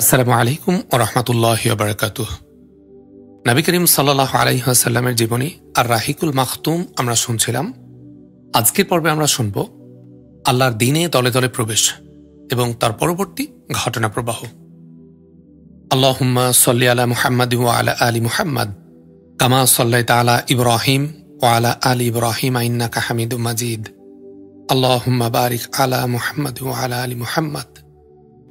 আসসালামু আলাইকুম ওয়া রাহমাতুল্লাহি ওয়া বারাকাতুহু। নবী করিম সাল্লাল্লাহু আলাইহি ওয়াসাল্লামের জীবনী আর রাহিকুল মাখতুম আমরা শুনছিলাম। আজকের পর্বে আমরা শুনব আল্লাহর দ্বীনে দলে দলে প্রবেশ এবং তার পরবর্তী ঘটনা প্রবাহ। আল্লাহুম্মা সাল্লি আলা মুহাম্মাদ ওয়া আলা আলি মুহাম্মাদ কামা সাল্লাইতা আলা ইব্রাহিম ওয়া আলা আলি ইব্রাহিম ইন্নাকা হামিদুম মাজিদ। আল্লাহুম্মা বারিক আলা মুহাম্মাদ ওয়া আলা আলি মুহাম্মাদ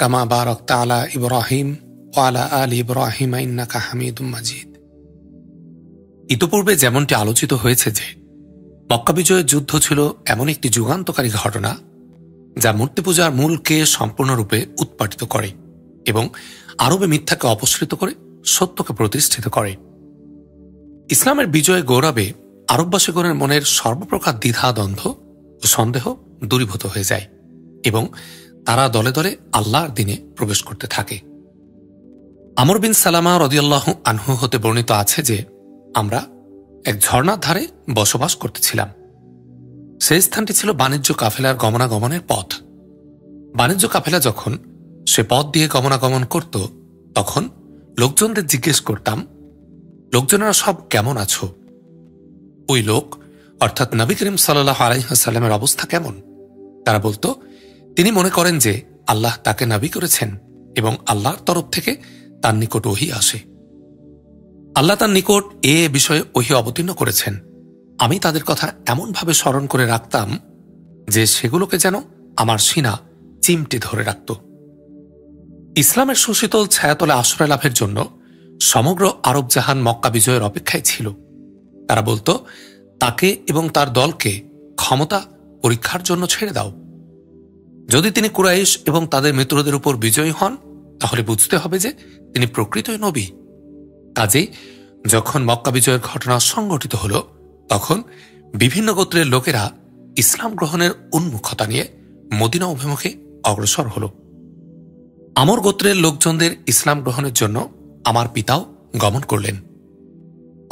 কামা বারাকতা আলা ইব্রাহিম ওয়া আলা আলি ইব্রাহিম ইন্নাকা হামিদুম মাজিদ। ইতোপূর্বে যেমনটি আলোচিত হয়েছে যে মক্কা বিজয়ের যুদ্ধ ছিল এমন একটি যুগান্তকারী ঘটনা যা মূর্তি পূজার মূলকে সম্পূর্ণরূপে উৎপাটিত করে এবং আরবে মিথ্যাকে অপসৃত করে সত্যকে প্রতিষ্ঠিত করে। ইসলামের বিজয় গৌরবে আরববাসীগণের মনের সর্বপ্রকার দ্বিধা দ্বন্দ্ব ও সন্দেহ দূরীভূত হয়ে যায় এবং তারা দলে দলে আল্লাহর দ্বীনে প্রবেশ করতে থাকে। আমর বিন সালামা রাদিয়াল্লাহু আনহু হতে বর্ণিত আছে যে আমরা এক ঝর্ণার ধারে বসবাস করতেছিলাম। সেই স্থানটি ছিল বাণিজ্য কাফেলার গমনাগমনের পথ। বাণিজ্য কাফেলা যখন সে পথ দিয়ে গমনাগমন করত তখন লোকজনদের জিজ্ঞেস করতাম, লোকজনেরা সব কেমন আছো? ওই লোক অর্থাৎ নবী করিম সাল্লাল্লাহু আলাইহি ওয়াসাল্লামের অবস্থা কেমন? তারা বলতো, তিনি মনে করেন যে আল্লাহ তাকে নবী করেছেন এবং আল্লাহর তরফ থেকে তার নিকট ওহী আসে। আল্লাহ তার নিকট এ বিষয়ে ওহী অবতীর্ণ করেছেন। আমি তাদের কথা এমনভাবে স্মরণ করে রাখতাম যে সেগুলোকে যেন আমার সিনা চিমটে ধরে রাখত। ইসলামের সুশীতল ছায়াতলে আশ্রয় লাভের জন্য সমগ্র আরব জাহান মক্কা বিজয়ের অপেক্ষায় ছিল। তারা বলতো, তাকে এবং তার দলকে ক্ষমতা পরীক্ষার জন্য ছেড়ে দাও। যদি তিনি কুরাইশ এবং তাদের মিত্রদের উপর বিজয়ী হন তাহলে বুঝতে হবে যে তিনি প্রকৃতই নবী। কাজেই যখন মক্কা বিজয়ের ঘটনা সংঘটিত হল তখন বিভিন্ন গোত্রের লোকেরা ইসলাম গ্রহণের উন্মুখতা নিয়ে মদিনা অভিমুখে অগ্রসর হল। আমর গোত্রের লোকজনদের ইসলাম গ্রহণের জন্য আমার পিতাও গমন করলেন।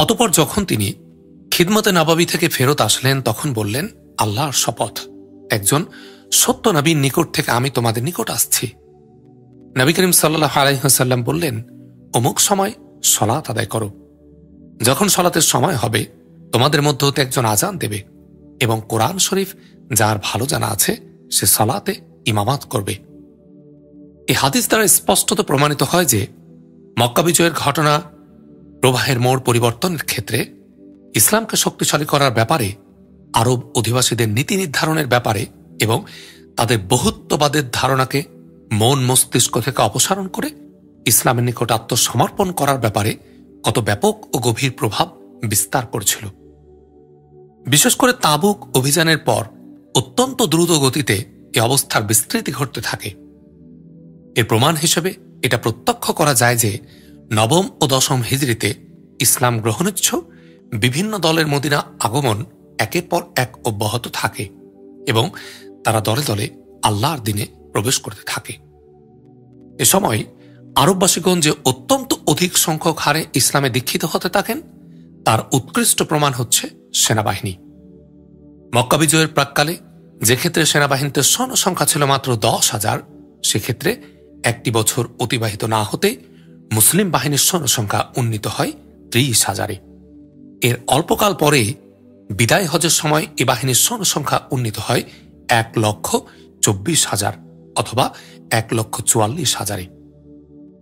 অতঃপর যখন তিনি খিদমতে নববী থেকে ফেরত আসলেন তখন বললেন, আল্লাহর শপথ, একজন সত্য নবীর নিকট থেকে আমি তোমাদের নিকট আসছি। নবী করিম সাল্লাল্লাহু আলাইহি ওয়াসাল্লাম বললেন, অমুক সময় সলাত আদায় করো। যখন সলাতের সময় হবে তোমাদের মধ্যে হতে একজন আজান দেবে এবং কোরআন শরীফ যার ভালো জানা আছে সে সলাতে ইমামাত করবে। এই হাদিস দ্বারা স্পষ্টত প্রমাণিত হয় যে মক্কা বিজয়ের ঘটনা প্রবাহের মোড় পরিবর্তনের ক্ষেত্রে ইসলামকে শক্তিশালী করার ব্যাপারে, আরব অধিবাসীদের নীতি নির্ধারণের ব্যাপারে এবং তাদের বহুত্ববাদের ধারণাকে মন মস্তিষ্ক থেকে অপসারণ করে ইসলামের নিকট আত্মসমর্পণ করার ব্যাপারে কত ব্যাপক ও গভীর প্রভাব বিস্তার করছিল। বিশেষ করে তাবুক অভিযানের পর অত্যন্ত দ্রুত গতিতে এ অবস্থার বিস্তৃতি ঘটতে থাকে। এর প্রমাণ হিসেবে এটা প্রত্যক্ষ করা যায় যে নবম ও দশম হিজরিতে ইসলাম গ্রহণোচ্ছ বিভিন্ন দলের মদিনা আগমন একের পর এক অব্যাহত থাকে এবং তারা দলে দলে আল্লাহর দ্বীনে প্রবেশ করতে থাকে। এ সময় আরববাসীগণ যে অত্যন্ত অধিক সংখ্যক হারে ইসলামে দীক্ষিত হতে থাকেন তার উৎকৃষ্ট প্রমাণ হচ্ছে সেনাবাহিনী। মক্কা বিজয়ের প্রাক্কালে যে ক্ষেত্রে সেনাবাহিনীতে সৈন্য সংখ্যা ছিল মাত্র 10,000, সেক্ষেত্রে একটি বছর অতিবাহিত না হতে মুসলিম বাহিনীর সৈন্য সংখ্যা উন্নীত হয় 30,000-এ। এর অল্পকাল পরে বিদায় হজের সময় এ বাহিনীর সৈন্য সংখ্যা উন্নীত হয় 1,24,000 অথবা 1,44,000-এ।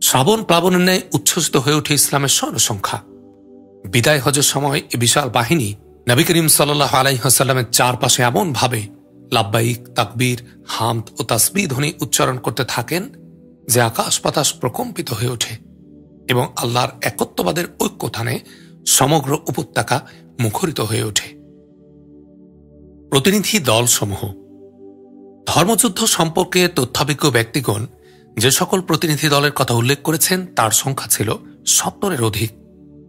শ্রাবণ প্লাবনের ন্যায় উচ্ছ্বসিত হয়ে ওঠে ইসলামের সৈন্য সংখ্যা। বিদায় হজের সময় এ বিশাল বাহিনী নবী করিম সাল্লাল্লাহু আলাইহি ওয়াসাল্লামের চারপাশে এমন ভাবে লাব্বাইক, তাকবীর, হামদ ও তাসবিহ ধ্বনি উচ্চারণ করতে থাকেন যে আকাশ বাতাস প্রকম্পিত হয়ে ওঠে এবং আল্লাহর একত্ববাদের ঐক্যথানে সমগ্র উপত্যকা মুখরিত হয়ে ওঠে। প্রতিনিধি দলসমূহ। ধর্মযুদ্ধ সম্পর্কে তথ্যাভিজ্ঞ ব্যক্তিগণ যে সকল প্রতিনিধি দলের কথা উল্লেখ করেছেন তার সংখ্যা ছিল 70-এর অধিক,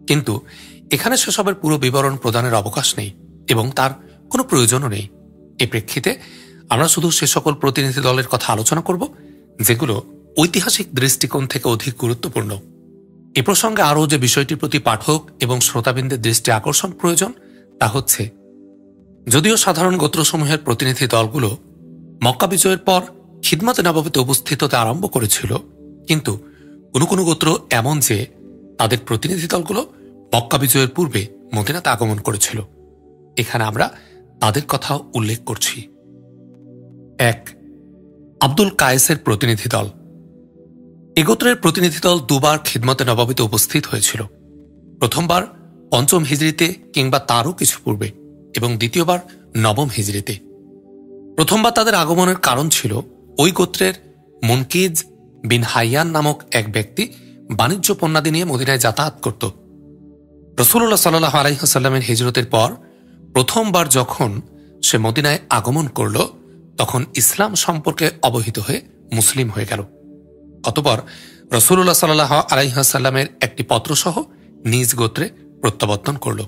কিন্তু এখানে সেসবের পুরো বিবরণ প্রদানের অবকাশ নেই এবং তার কোনো প্রয়োজনও নেই। এ প্রেক্ষিতে আমরা শুধু সে সকল প্রতিনিধি দলের কথা আলোচনা করব যেগুলো ঐতিহাসিক দৃষ্টিকোণ থেকে অধিক গুরুত্বপূর্ণ। এ প্রসঙ্গে আরও যে বিষয়টির প্রতি পাঠক এবং শ্রোতাবৃন্দের দৃষ্টি আকর্ষণ প্রয়োজন তা হচ্ছে, যদিও সাধারণ গোত্রসমূহের প্রতিনিধি দলগুলো মক্কা বিজয়ের পর খিদমতে নববীতে উপস্থিত হতে আরম্ভ করেছিল, কিন্তু কোনো কোনো গোত্র এমন যে তাদের প্রতিনিধি দলগুলো মক্কা বিজয়ের পূর্বে মদিনাতে আগমন করেছিল। এখানে আমরা তাদের কথাও উল্লেখ করছি। 1. আব্দুল কায়েসের প্রতিনিধি দল। এ গোত্রের প্রতিনিধি দল দুবার খিদমতে নববীতে উপস্থিত হয়েছিল। প্রথমবার 5ম হিজরিতে কিংবা তারও কিছু পূর্বে এবং দ্বিতীয়বার 9ম হিজরিতে। প্রথমবার তাদের আগমনের কারণ ছিল ওই গোত্রের মুনকিজ বিন হাইয়ান নামক এক ব্যক্তি বাণিজ্য পণ্যাদি নিয়ে মদিনায় যাতায়াত করত। রাসূলুল্লাহ সাল্লাল্লাহু আলাইহি ওয়াসাল্লামের হিজরতের পর প্রথমবার যখন সে মদিনায় আগমন করল, তখন ইসলাম সম্পর্কে অবহিত হয়ে মুসলিম হয়ে গেল। অতঃপর রাসূলুল্লাহ সাল্লাল্লাহু আলাইহি ওয়াসাল্লামের একটি পত্রসহ নিজ গোত্রে প্রত্যাবর্তন করল।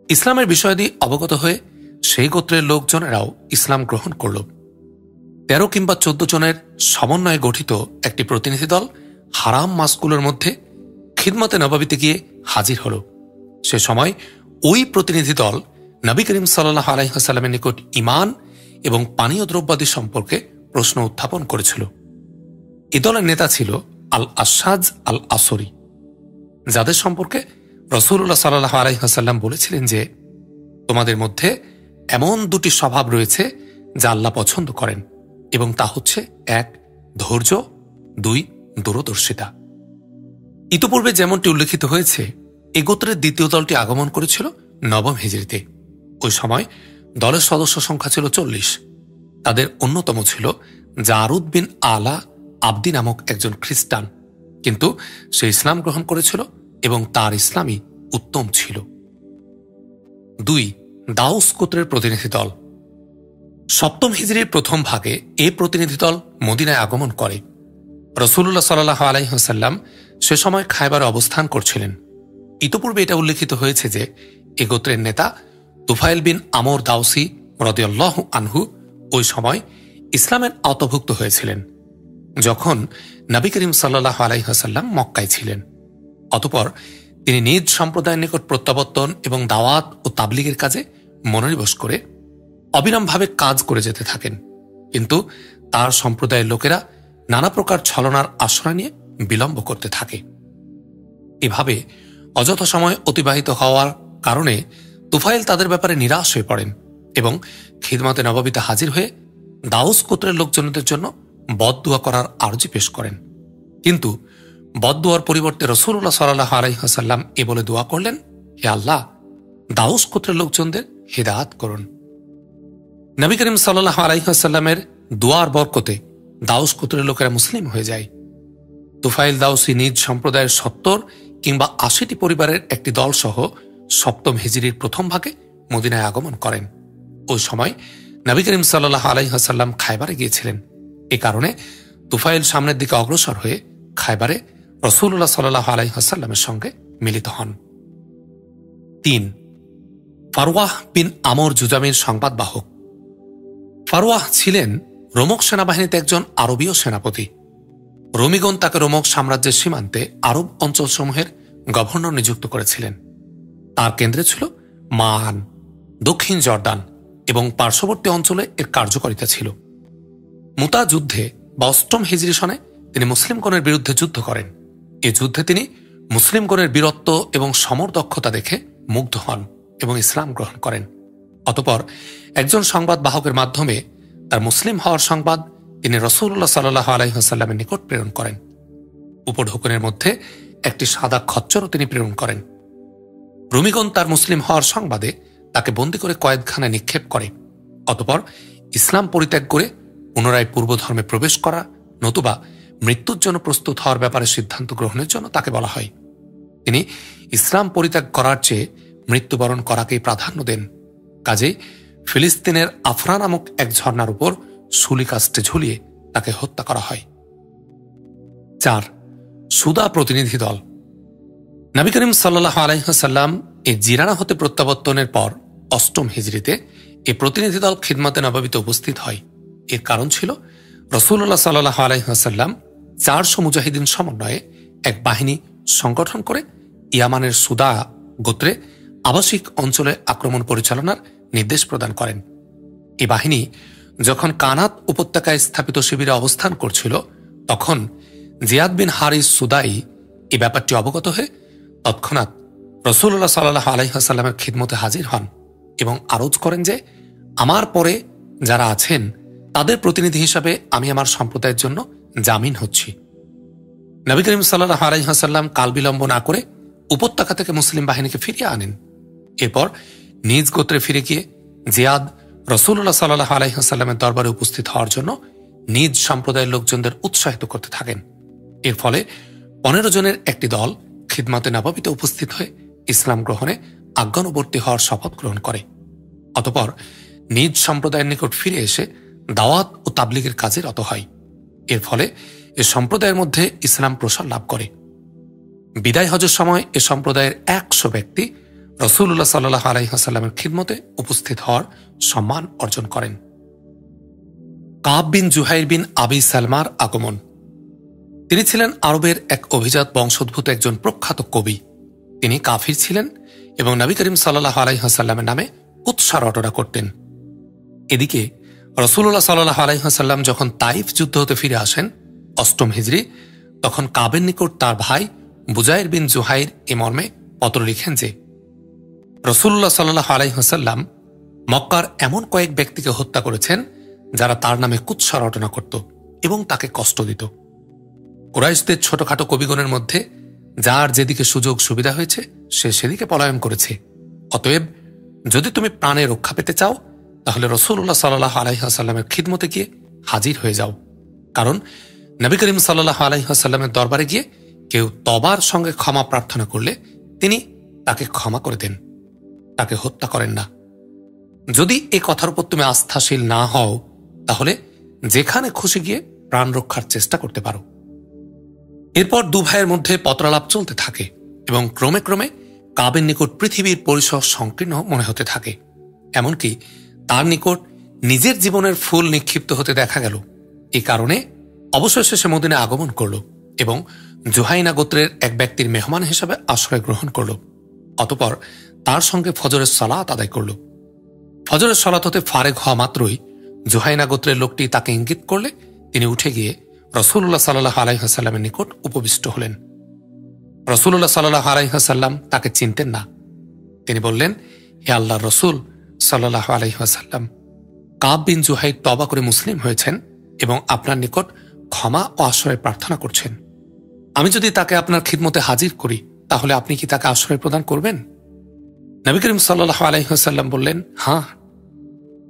ইসলামের বিষয়াদি অবগত হয়ে সেই গোত্রের লোকজনেরাও ইসলাম গ্রহণ করল। 13 কিংবা 14 জনের সমন্বয়ে গঠিত একটি প্রতিনিধি দল হারাম মাসগুলোর মধ্যে খিদমতে নববীতে গিয়ে হাজির হল। সে সময় ওই প্রতিনিধি দল নবী করিম সাল্লাল্লাহু আলাইহি ওয়াসাল্লামের নিকট ঈমান এবং পানীয় দ্রব্যাদি সম্পর্কে প্রশ্ন উত্থাপন করেছিল। এ দলের নেতা ছিল আল আশাজ আল আসরি, যাদের সম্পর্কে রাসূলুল্লাহ সাল্লাল্লাহু আলাইহি ওয়াসাল্লাম বলেছিলেন যে, তোমাদের মধ্যে এমন 2টি স্বভাব রয়েছে যা আল্লাহ পছন্দ করেন, এবং তা হচ্ছে 1. ধৈর্য, 2. দূরদর্শিতা। ইতোপূর্বে যেমনটি উল্লেখিত হয়েছে, এ গোত্রের দ্বিতীয় দলটি আগমন করেছিল 9ম হিজরিতে। ওই সময় দলের সদস্য সংখ্যা ছিল 40। তাদের অন্যতম ছিল জারুদ বিন আলা আবদি নামক একজন খ্রিস্টান, কিন্তু সে ইসলাম গ্রহণ করেছিল এবং তার ইসলামই উত্তম ছিল। 2. দাউস গোত্রের প্রতিনিধি দল। 7ম হিজরির প্রথম ভাগে এ প্রতিনিধি দল মদিনায় আগমন করে। রাসূলুল্লাহ সাল্লাল্লাহু আলাইহি ওয়াসাল্লাম সে সময় খায়বারে অবস্থান করছিলেন। ইতোপূর্বে এটা উল্লেখিত হয়েছে যে এ গোত্রের নেতা তুফাইল বিন আমর দাউসি রাদিয়াল্লাহু আনহু ওই সময় ইসলামের আওতাভুক্ত হয়েছিলেন যখন নবী করিম সাল্লাল্লাহু আলাইহি ওয়াসাল্লাম মক্কায় ছিলেন। অতঃপর তিনি নিজ সম্প্রদায়ের নিকট প্রত্যাবর্তন এবং দাওয়াত ও তাবলীগের কাজে মনোনিবেশ করে অবিরামভাবে কাজ করে যেতে থাকেন, কিন্তু তার সম্প্রদায়ের লোকেরা নানা প্রকার ছলনার আশ্রয় নিয়ে বিলম্ব করতে থাকে। এভাবে অযথা সময় অতিবাহিত হওয়ার কারণে তুফাইল তাদের ব্যাপারে নিরাশ হয়ে পড়েন এবং খিদমতে নববীতে হাজির হয়ে দাউস গোত্রের লোকজনদের জন্য বদদুয়া করার আরজি পেশ করেন। কিন্তু বদদুয়ার পরিবর্তে রাসূলুল্লাহ সাল্লাল্লাহু আলাইহি ওয়াসাল্লাম এ বলে দোয়া করলেন, হে আল্লাহ, দাউস গোত্রের লোকজনদের হিদায়াত করুন। নবী করিম সাল্লাল্লাহু আলাইহি ওয়াসাল্লামের দোয়ার বরকতে দাউস গোত্রের লোকেরা মুসলিম হয়ে যায়। তুফাইল দাউসি নিজ সম্প্রদায়ের 70 কিংবা 80টি পরিবারের একটি দল সহ 7ম হিজরির প্রথম ভাগে মদিনায় আগমন করেন। ওই সময় নবী করিম সাল্লাল্লাহু আলাইহি ওয়াসাল্লাম খায়বারে গিয়েছিলেন। এ কারণে তুফাইল সামনের দিকে অগ্রসর হয়ে খায়বারে রাসূলুল্লাহ সাল্লাল্লাহু আলাইহি ওয়াসাল্লামের সঙ্গে মিলিত হন। 3. ফারওয়াহ বিন আমর জুজামির সংবাদবাহক। ফারওয়াহ ছিলেন রোমক সেনাবাহিনীতে একজন আরবীয় সেনাপতি। রোমিগণ তাকে রোমক সাম্রাজ্যের সীমান্তে আরব অঞ্চলসমূহের গভর্নর নিযুক্ত করেছিলেন। তার কেন্দ্রে ছিল মান, দক্ষিণ জর্দান এবং পার্শ্ববর্তী অঞ্চলে এর কার্যকারিতা ছিল। মুতা যুদ্ধে বা 8ম হিজরি সনে তিনি মুসলিমগণের বিরুদ্ধে যুদ্ধ করেন। এ যুদ্ধে তিনি মুসলিমগণের বীরত্ব এবং সমর দক্ষতা দেখে মুগ্ধ হন এবং ইসলাম গ্রহণ করেন। অতঃপর একজন সংবাদ বাহকের মাধ্যমে তার মুসলিম হওয়ার সংবাদ তিনি রাসূলুল্লাহ সাল্লাল্লাহু আলাইহি ওয়াসাল্লামের নিকট প্রেরণ করেন। উপঢৌকনের মধ্যে একটি সাদা খচ্চরও তিনি প্রেরণ করেন। রোমিগণ তার মুসলিম হওয়ার সংবাদে তাকে বন্দী করে কয়েদখানায় নিক্ষেপ করে। অতঃপর ইসলাম পরিত্যাগ করে পুনরায় পূর্ব ধর্মে প্রবেশ করা নতুবা মৃত্যুর জন্য প্রস্তুত হওয়ার ব্যাপারে সিদ্ধান্ত গ্রহণের জন্য তাকে বলা হয়। তিনি ইসলাম পরিত্যাগ করার চেয়ে মৃত্যুবরণ করাকেই প্রাধান্য দেন। কাজেই ফিলিস্তিনের আফরা নামক এক ঝর্ণার উপর শুলিকাস্টে ঝুলিয়ে তাকে হত্যা করা হয়। 4. সুদা প্রতিনিধি দল। নবী করিম সাল্লাল্লাহু আলাইহি ওয়াসাল্লাম এই জিরানা হতে প্রত্যাবর্তনের পর 8ম হিজরিতে এই প্রতিনিধি দল খিদমতে নববীতে উপস্থিত হয়। এর কারণ ছিল রাসূলুল্লাহ সাল্লাল্লাহু আলাইহি ওয়াসাল্লাম 400 মুজাহিদিন সমন্বয়ে এক বাহিনী সংগঠন করে ইয়ামানের সুদা গোত্রে আবাসিক অঞ্চলে আক্রমণ পরিচালনার নির্দেশ প্রদান করেন। এই বাহিনী যখন কানাত উপত্যকায় স্থাপিত শিবিরে অবস্থান করছিল, তখন জিয়াদ বিন হারিস সুদাই এই ব্যাপারটি অবগত হয়ে তৎক্ষণাৎ রাসূলুল্লাহ সাল্লাল্লাহু আলাইহি ওয়াসাল্লামের খিদমতে হাজির হন এবং আরজ করেন যে আমার পরে যারা আছেন তাদের প্রতিনিধি হিসাবে আমি আমার সম্প্রদায়ের জন্য জামিন হচ্ছি। নবী করিম সাল্লাল্লাহু আলাইহি ওয়াসাল্লাম কাল বিলম্ব না করে উপত্যকা থেকে মুসলিম বাহিনীকে ফিরিয়ে আনেন। এরপর নিজ গোত্রে ফিরে গিয়ে জিয়াদ রাসূলুল্লাহ সাল্লাল্লাহু আলাইহি ওয়াসাল্লামের দরবারে উপস্থিত হওয়ার জন্য নিজ সম্প্রদায়ের লোকজনদের উৎসাহিত করতে থাকেন। এর ফলে 15 জনের একটি দল খিদমতে নববীতে উপস্থিত হয়ে ইসলাম গ্রহণে আজ্ঞানুবর্তী হওয়ার শপথ গ্রহণ করে। অতঃপর নিজ সম্প্রদায়ের নিকট ফিরে এসে দাওয়াত ও তাবলীগের কাজে রত হয়। এর ফলে এ সম্প্রদায়ের মধ্যে ইসলাম প্রসার লাভ করে। বিদায় হজের সময় এ সম্প্রদায়ের 100 ব্যক্তি রাসূলুল্লাহ সাল্লাল্লাহু আলাইহি ওয়াসাল্লামের খিদমতে উপস্থিত হওয়ার সম্মান অর্জন করেন। কাব বিন জুহাইর বিন আবি সালমার আগমন। তিনি ছিলেন আরবের এক অভিজাত বংশোদ্ভূত একজন প্রখ্যাত কবি। তিনি কাফির ছিলেন এবং নবী করিম সাল্লাল্লাহু আলাইহি ওয়াসাল্লামের নামে কুৎসা রটনা করতেন। এদিকে রাসূলুল্লাহ সাল্লাল্লাহু আলাইহি ওয়াসাল্লাম যখন তাইফ যুদ্ধ হতে ফিরে আসেন 8ম হিজরি, তখন কাবের নিকট তার ভাই বুজাইর বিন জুহাইর এ মর্মে পত্র লিখেন যে রাসূলুল্লাহ সাল্লাল্লাহু আলাইহি ওয়াসাল্লাম মক্কার এমন কয়েক ব্যক্তিকে হত্যা করেছেন যারা তার নামে কুৎসা রটনা করত এবং তাকে কষ্ট দিত। কুরাইশদের ছোটখাটো কবিগণের মধ্যে যার যেদিকে সুযোগ সুবিধা হয়েছে সে সেদিকে পলায়ন করেছে। অতএব যদি তুমি প্রাণে রক্ষা পেতে চাও তাহলে রাসূলুল্লাহ সাল্লাল্লাহু আলাইহি ওয়াসাল্লামের খিদমতে গিয়ে হাজির হয়ে যাও, কারণ নবী করিম সাল্লাল্লাহু আলাইহি ওয়াসাল্লামের দরবারে গিয়ে কেউ তবার সঙ্গে ক্ষমা প্রার্থনা করলে তিনি তাকে ক্ষমা করে দেন, তাকে হত্যা করেন না। যদি এ কথার উপর তুমি আস্থাশীল না হও তাহলে যেখানে খুশি গিয়ে প্রাণ রক্ষার চেষ্টা করতে পারো। এরপর দু ভাইয়ের মধ্যে পত্রালাপ চলতে থাকে এবং ক্রমে ক্রমে কাবের নিকট পৃথিবীর পরিসর সংকীর্ণ মনে হতে থাকে। এমনকি তার নিকট নিজের জীবনের ফুল নিক্ষিপ্ত হতে দেখা গেল। এই কারণে অবশেষে সে মদিনায় আগমন করল এবং জুহাইনা গোত্রের এক ব্যক্তির মেহমান হিসেবে আশ্রয় গ্রহণ করল। অতঃপর তার সঙ্গে ফজরের সালাত আদায় করল। ফজরের সালাত হতে ফারেগ হওয়া মাত্রই জুহাইনা গোত্রের লোকটি তাকে ইঙ্গিত করলে তিনি উঠে গিয়ে রাসূলুল্লাহ সাল্লাল্লাহু আলাইহি ওয়াসাল্লামের নিকট উপবিষ্ট হলেন। রাসূলুল্লাহ সাল্লাল্লাহু আলাইহি ওয়াসাল্লাম তাকে চিনতেন না। তিনি বললেন, হে আল্লাহর রাসূল সাল্লাল্লাহু আলাইহি ওয়াসাল্লাম, কাব বিন জুহাইর তওবা করে মুসলিম হয়েছেন এবং আপনার নিকট ক্ষমা ও আশ্রয় প্রার্থনা করছেন। আমি যদি তাকে আপনার খিদমতে হাজির করি তাহলে আপনি কি তাকে আশ্রয় প্রদান করবেন? নবী করিম সাল্লাল্লাহু আলাইহি ওয়াসাল্লাম বললেন, হ্যাঁ।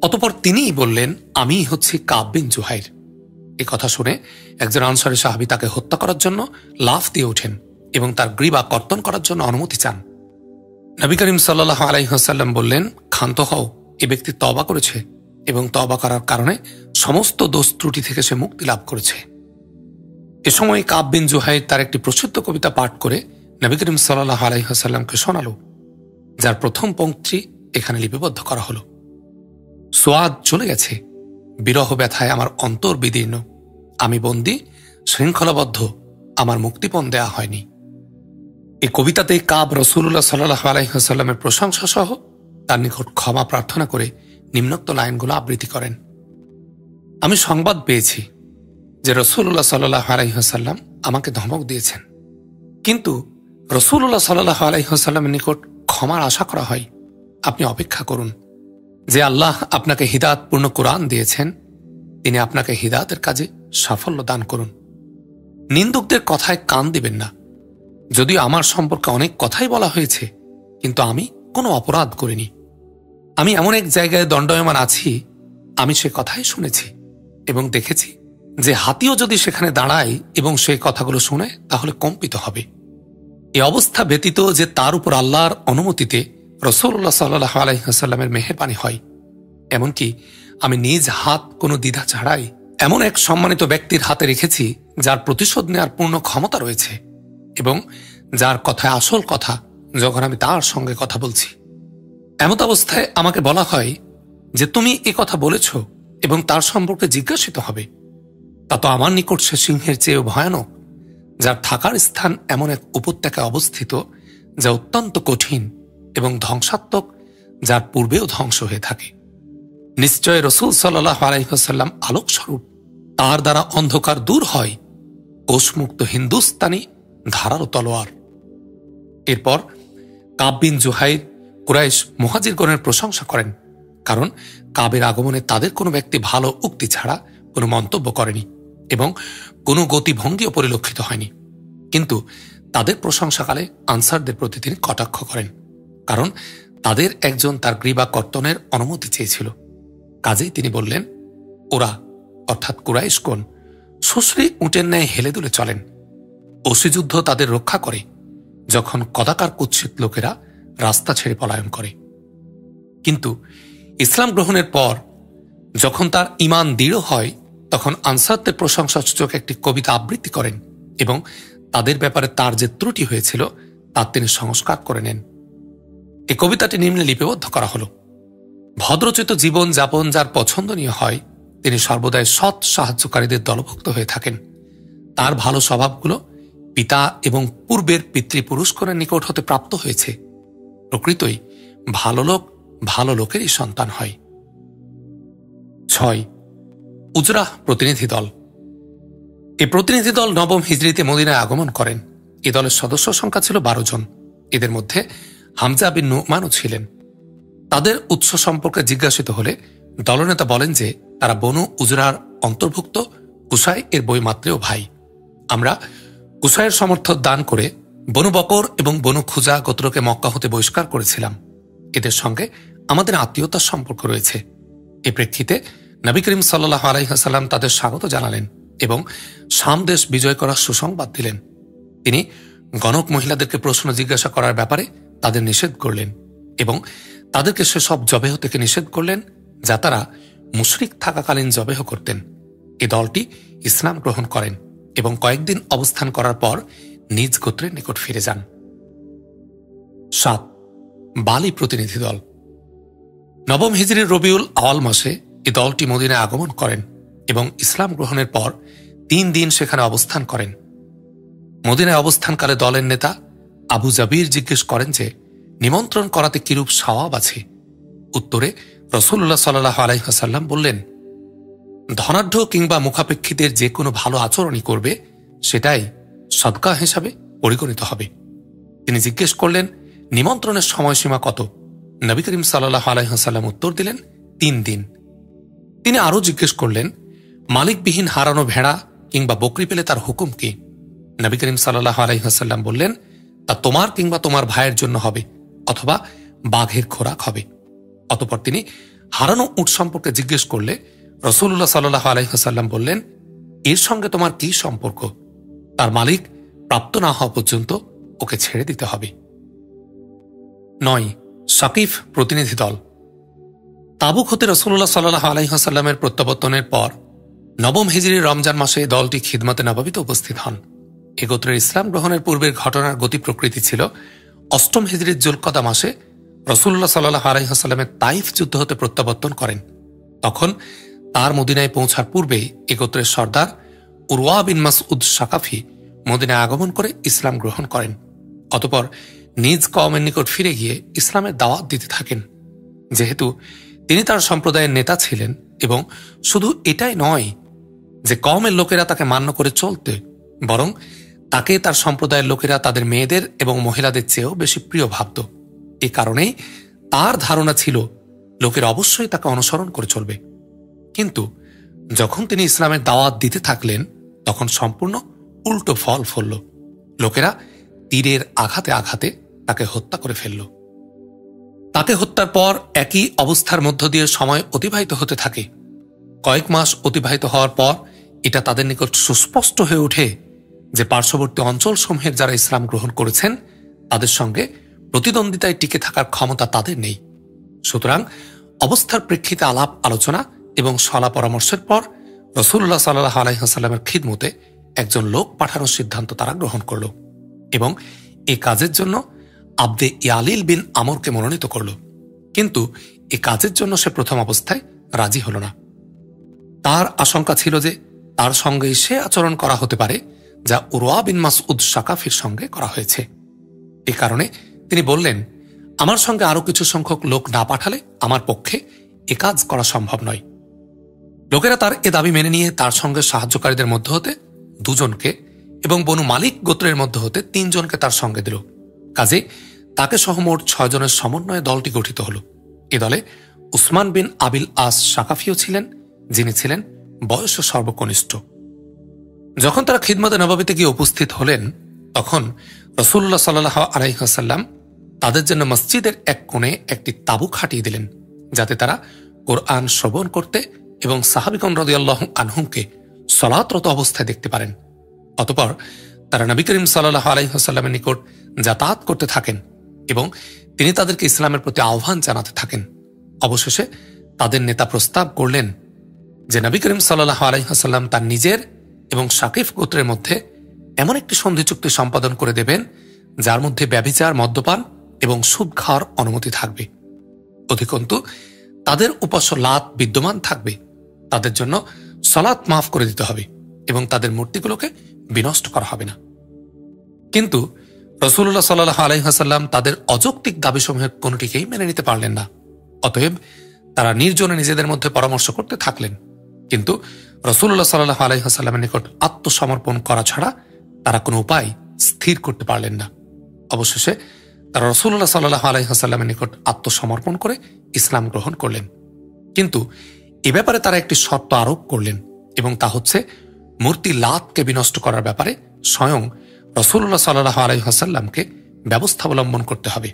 অতঃপর তিনিই বললেন, আমিই হচ্ছি কাব বিন জুহাইর। এ কথা শুনে একজন আনসারী সাহাবী তাকে হত্যা করার জন্য লাফ দিয়ে ওঠেন এবং তার গ্রীবা কর্তন করার জন্য অনুমতি চান। নবী করিম সাল্লাল্লাহু আলাইহি ওয়াসাল্লাম বললেন, ক্ষান্ত হও, এ ব্যক্তি তওবা করেছে এবং তওবা করার কারণে সমস্ত দোষ ত্রুটি থেকে সে মুক্তি লাভ করেছে। এ সময় কাব বিন জুহাইর তার একটি প্রসিদ্ধ কবিতা পাঠ করে নবী করিম সাল্লাল্লাহু আলাইহি ওয়াসাল্লামকে শোনালো, যার প্রথম পংক্তি এখানে লিপিবদ্ধ করা হলো। সোয়াদ চলে গেছে, বিরহ ব্যথায় আমার অন্তর বিদীর্ণ, আমি বন্দী, শৃঙ্খলাবদ্ধ, আমার মুক্তিপণ দেয়া হয়নি। এই কবিতাতে কাব রাসূলুল্লাহ সাল্লাল্লাহু আলাইহি ওয়াসাল্লামের প্রশংসা সহ তার নিকট ক্ষমা প্রার্থনা করে নিম্নোক্ত লাইনগুলো আবৃত্তি করেন। আমি সংবাদ পেয়েছি যে রাসূলুল্লাহ সাল্লাল্লাহু আলাইহি ওয়াসাল্লাম আমাকে ধমক দিয়েছেন, কিন্তু রাসূলুল্লাহ সাল্লাল্লাহু আলাইহি ওয়াসাল্লামের নিকট ক্ষমার আশা করা হয়। আপনি অপেক্ষা করুন, যে আল্লাহ আপনাকে হিদায়াতপূর্ণ কোরআন দিয়েছেন তিনি আপনাকে হিদায়াতের কাজে সাফল্য দান করুন। নিন্দুকদের কথায় কান দিবেন না। যদিও আমার সম্পর্কে অনেক কথাই বলা হয়েছে, কিন্তু আমি কোনো অপরাধ করিনি। আমি এমন এক জায়গায় দণ্ডায়মান আছি, আমি সে কথাই শুনেছি এবং দেখেছি যে হাতিও যদি সেখানে দাঁড়ায় এবং সেই কথাগুলো শুনে তাহলে কম্পিত হবে। এই অবস্থা ব্যতীত যে তার উপর আল্লাহর অনুমতিতে রাসূলুল্লাহ সাল্লাল্লাহু আলাইহি ওয়াসাল্লামের মেহেরবানি হয়, এমনকি আমি নিজ হাত কোনো দ্বিধা ছাড়াই এমন এক সম্মানিত ব্যক্তির হাতে রেখেছি যার প্রতিশোধ নেওয়ার পূর্ণ ক্ষমতা রয়েছে এবং যার কথায় আসল কথা যখন আমি তার সঙ্গে কথা বলছি। এমত অবস্থায় আমাকে বলা হয় যে তুমি এ কথা বলেছ এবং তার সম্পর্কে জিজ্ঞাসিত হবে। তা তো আমার নিকট সে সিংহের চেয়েও ভয়ানক, যার থাকার স্থান এমন এক উপত্যকায় অবস্থিত যা অত্যন্ত কঠিন এবং ধ্বংসাত্মক, যার পূর্বেও ধ্বংস হয়ে থাকে। নিশ্চয় রাসূল সাল্লাল্লাহু আলাইহি ওয়াসাল্লাম আলোকস্বরূপ, তার দ্বারা অন্ধকার দূর হয়। কোষমুক্ত হিন্দুস্তানি ধারালো তলোয়ার। এরপর কাব বিন জুহাইর কুরাইশ মুহাজিরগণের প্রশংসা করেন, কারণ কাবের আগমনে তাদের কোনো ব্যক্তি ভালো উক্তি ছাড়া কোনো মন্তব্য করেনি এবং কোনো গতিভঙ্গিও পরিলক্ষিত হয়নি। কিন্তু তাদের প্রশংসাকালে আনসারদের প্রতি তিনি কটাক্ষ করেন, কারণ তাদের একজন তার গ্রীবা কর্তনের অনুমতি চেয়েছিল। কাজেই তিনি বললেন, ওরা অর্থাৎ কুরাইশগণ সুশ্রী উটের ন্যায় হেলে দুলে চলেন। অসিযুদ্ধ তাদের রক্ষা করে যখন কদাকার কুৎসিত লোকেরা রাস্তা ছেড়ে পলায়ন করে। কিন্তু ইসলাম গ্রহণের পর যখন তার ঈমান দৃঢ় হয়, তখন আনসারদের প্রশংসাসূচক একটি কবিতা আবৃত্তি করেন এবং তাদের ব্যাপারে তার যে ত্রুটি হয়েছিল তার তিনি সংস্কার করে নেন। এই কবিতাটি নিম্নে লিপিবদ্ধ করা হল। ভদ্রচিত জীবন যাপন যার পছন্দনীয় হয়, তিনি সর্বদাই সৎ সাহায্যকারীদের দলভুক্ত হয়ে থাকেন। তার ভালো স্বভাবগুলো পিতা এবং পূর্বের পিতৃপুরুষগণের নিকট হতে প্রাপ্ত হয়েছে। প্রকৃতই ভালো লোক ভালো লোকেরই সন্তান হয়। 6. উজরাহ প্রতিনিধি দল। এই প্রতিনিধি দল নবম হিজরিতে মদিনায় আগমন করেন। এ দলের সদস্য সংখ্যা ছিল 12 জন। এদের মধ্যে হামজা বিন নুমানও ছিলেন। তাদের উৎস সম্পর্কে জিজ্ঞাসিত হলে দলনেতা বলেন যে তারা বনু উজরার অন্তর্ভুক্ত কুসাই এর বৈমাত্রেয় ভাই। আমরা কুসাইয়ের সমর্থন দান করে বনু বকর এবং বনু খুজা গোত্রকে মক্কা হতে বহিষ্কার করেছিলাম। এদের সঙ্গে আমাদের আত্মীয়তার সম্পর্ক রয়েছে। এ প্রেক্ষিতে নবী করিম সাল্লাল্লাহু আলাইহি ওয়াসাল্লাম তাদের স্বাগত জানালেন এবং শাম দেশ বিজয় করার সুসংবাদ দিলেন। তিনি গণক মহিলাদেরকে প্রশ্ন জিজ্ঞাসা করার ব্যাপারে তাদের নিষেধ করলেন এবং তাদেরকে সেসব জবেহ থেকে নিষেধ করলেন যা তারা মুশরিক থাকাকালীন জবেহ করতেন। এ দলটি ইসলাম গ্রহণ করেন এবং কয়েকদিন অবস্থান করার পর নিজ গোত্রের নিকট ফিরে যান। 7. বালি প্রতিনিধি দল। নবম হিজরির রবিউল আওয়াল মাসে এ দলটি মদিনায় আগমন করেন এবং ইসলাম গ্রহণের পর 3 দিন সেখানে অবস্থান করেন। মদিনায় অবস্থানকালে দলের নেতা আবু জাবির জিজ্ঞেস করেন যে নিমন্ত্রণ করাতে কিরূপ সওয়াব আছে। উত্তরে রাসূলুল্লাহ সাল্লাল্লাহু আলাইহি ওয়াসাল্লাম বললেন, ধনাঢ্য কিংবা মুখাপেক্ষীদের যে কোনো ভালো আচরণই করবে সেটাই সদকা হিসাবে পরিগণিত হবে। তিনি জিজ্ঞেস করলেন, নিমন্ত্রণের সময়সীমা কত? নবী করিম সাল্লাল্লাহু আলাইহি ওয়াসাল্লাম উত্তর দিলেন, 3 দিন। তিনি আরও জিজ্ঞেস করলেন, মালিকবিহীন হারানো ভেড়া কিংবা বকরি পেলে তার হুকুম কি? নবী করিম সাল্লাল্লাহু আলাইহি ওয়াসাল্লাম বললেন, তা তোমার কিংবা তোমার ভাইয়ের জন্য হবে অথবা বাঘের খোরাক হবে। অতঃপর তিনি হারানো উট সম্পর্কে জিজ্ঞেস করলে রাসূলুল্লাহ সাল্লাল্লাহু আলাইহি ওয়াসাল্লাম বললেন, এর সঙ্গে তোমার কি সম্পর্ক? তার মালিক প্রাপ্ত না হওয়া পর্যন্ত ওকে ছেড়ে দিতে হবে। 9. সাকিফ প্রতিনিধি দল। তাবুক হতে রাসূলুল্লাহ সাল্লাল্লাহু আলাইহি ওয়াসাল্লামের প্রত্যাবর্তনের পর নবম হিজরির রমজান মাসে দলটি খিদমতে নববীতে উপস্থিত হন। এ গোত্রের ইসলাম গ্রহণের পূর্বের ঘটনার গতি প্রকৃতি ছিল, 8ম হিজরির জুলকদা মাসে রাসূলুল্লাহ সাল্লাল্লাহু আলাইহি ওয়াসাল্লামের তাইফ যুদ্ধ হতে প্রত্যাবর্তন করেন। তখন তার মদিনায় পৌঁছার পূর্বেই এ গোত্রের সর্দার উরওয়া বিন মাসউদ সাকাফি মদিনায় আগমন করে ইসলাম গ্রহণ করেন। অতঃপর নিজ কওমের নিকট ফিরে গিয়ে ইসলামের দাওয়াত দিতে থাকেন। যেহেতু তিনি তার সম্প্রদায়ের নেতা ছিলেন এবং শুধু এটাই নয় যে কওমের লোকেরা তাকে মান্য করে চলতে, বরং তাকে তার সম্প্রদায়ের লোকেরা তাদের মেয়েদের এবং মহিলাদের চেয়েও বেশি প্রিয় ভাবত। এ কারণেই তার ধারণা ছিল লোকের অবশ্যই তাকে অনুসরণ করে চলবে। কিন্তু যখন তিনি ইসলামের দাওয়াত দিতে থাকলেন তখন সম্পূর্ণ উল্টো ফল ফলল। লোকেরা তীরের আঘাতে আঘাতে তাকে হত্যা করে ফেলল। তাকে হত্যার পর একই অবস্থার মধ্য দিয়ে সময় অতিবাহিত হতে থাকে। কয়েক মাস অতিবাহিত হওয়ার পর এটা তাদের নিকট সুস্পষ্ট হয়ে ওঠে যে পার্শ্ববর্তী অঞ্চলসমূহের যারা ইসলাম গ্রহণ করেছেন তাদের সঙ্গে প্রতিদ্বন্দ্বিতায় টিকে থাকার ক্ষমতা তাদের নেই। সুতরাং অবস্থার প্রেক্ষিতে আলাপ আলোচনা এবং সলা পরামর্শের পর রাসূলুল্লাহ সাল্লাল্লাহু আলাইহি ওয়াসাল্লামের খিদমতে একজন লোক পাঠানোর সিদ্ধান্ত তারা গ্রহণ করল এবং এ কাজের জন্য আবদে ইয়ালিল বিন আমরকে মনোনীত করল। কিন্তু এ কাজের জন্য সে প্রথম অবস্থায় রাজি হল না। তার আশঙ্কা ছিল যে তার সঙ্গে সে আচরণ করা হতে পারে যা উরওয়া বিন মাসউদ সাকাফির সঙ্গে করা হয়েছে। এ কারণে তিনি বললেন, আমার সঙ্গে আরো কিছু সংখ্যক লোক না পাঠালে আমার পক্ষে এ কাজ করা সম্ভব নয়। লোকেরা তার এ দাবি মেনে নিয়ে তার সঙ্গে সাহায্যকারীদের মধ্য হতে 2 জনকে এবং বনু মালিক গোত্রের মধ্যে হতে 3 জনকে তার সঙ্গে দিল। কাজে তাকে সহ মোট 6 জনের সমন্বয়ে দলটি গঠিত হল। এ দলে উসমান বিন আবিল আস সাকাফিও ছিলেন, যিনি ছিলেন বয়সে সর্বকনিষ্ঠ। যখন তারা খিদমতে নববীতে গিয়ে উপস্থিত হলেন, তখন রাসূলুল্লাহ সাল্লাল্লাহু আলাইহি ওয়াসাল্লাম তাদের জন্য মসজিদের এক কোণে একটি তাঁবু খাটিয়ে দিলেন, যাতে তারা কোরআন শ্রবণ করতে এবং সাহাবীগণ রাদিয়াল্লাহু আনহুমকে সালাতরত অবস্থায় দেখতে পারেন। অতঃপর তারা নবী করিম সাল্লাল্লাহু আলাইহি ওয়াসাল্লামের নিকট যাতায়াত করতে থাকেন এবং তিনি তাদেরকে ইসলামের প্রতি আহ্বান জানাতে থাকেন। অবশেষে তাদের নেতা প্রস্তাব করলেন যে নবী করিম সাল্লাল্লাহু আলাইহি ওয়াসাল্লাম তার নিজের এবং শাকিফ গোত্রের মধ্যে এমন একটি সন্ধি চুক্তি সম্পাদন করে দেবেন, যার মধ্যে ব্যভিচার, মদ্যপান এবং সুদ খাওয়ার অনুমতি থাকবে। অধিকন্তু তাদের উপাস্য লাত বিদ্যমান থাকবে। তাদের জন্য সালাত মাফ করে দিতে হবে এবং তাদের মূর্তিগুলোকে বিনষ্ট করা হবে না। কিন্তু রাসূলুল্লাহ সাল্লাল্লাহু আলাইহি ওয়াসাল্লাম তাদের অযৌক্তিক দাবিসমূহের কোনটিকেই মেনে নিতে পারলেন না। অতএব তারা নির্জনে নিজেদের মধ্যে পরামর্শ করতে থাকলেন। কিন্তু রাসূলুল্লাহ সাল্লাল্লাহু আলাইহি ওয়াসাল্লামের নিকট আত্মসমর্পণ করা ছাড়া তারা কোনো উপায় স্থির করতে পারলেন না। অবশেষে তারা রাসূলুল্লাহ সাল্লাল্লাহু আলাইহি ওয়াসাল্লামের নিকট আত্মসমর্পণ করে ইসলাম গ্রহণ করলেন। কিন্তু এ ব্যাপারে তারা একটি শর্ত আরোপ করলেন, এবং তা হচ্ছে মূর্তি লাতকে বিনষ্ট করার ব্যাপারে স্বয়ং রাসূলুল্লাহ সাল্লাল্লাহু আলাইহি ওয়াসাল্লামকে ব্যবস্থা অবলম্বন করতে হবে।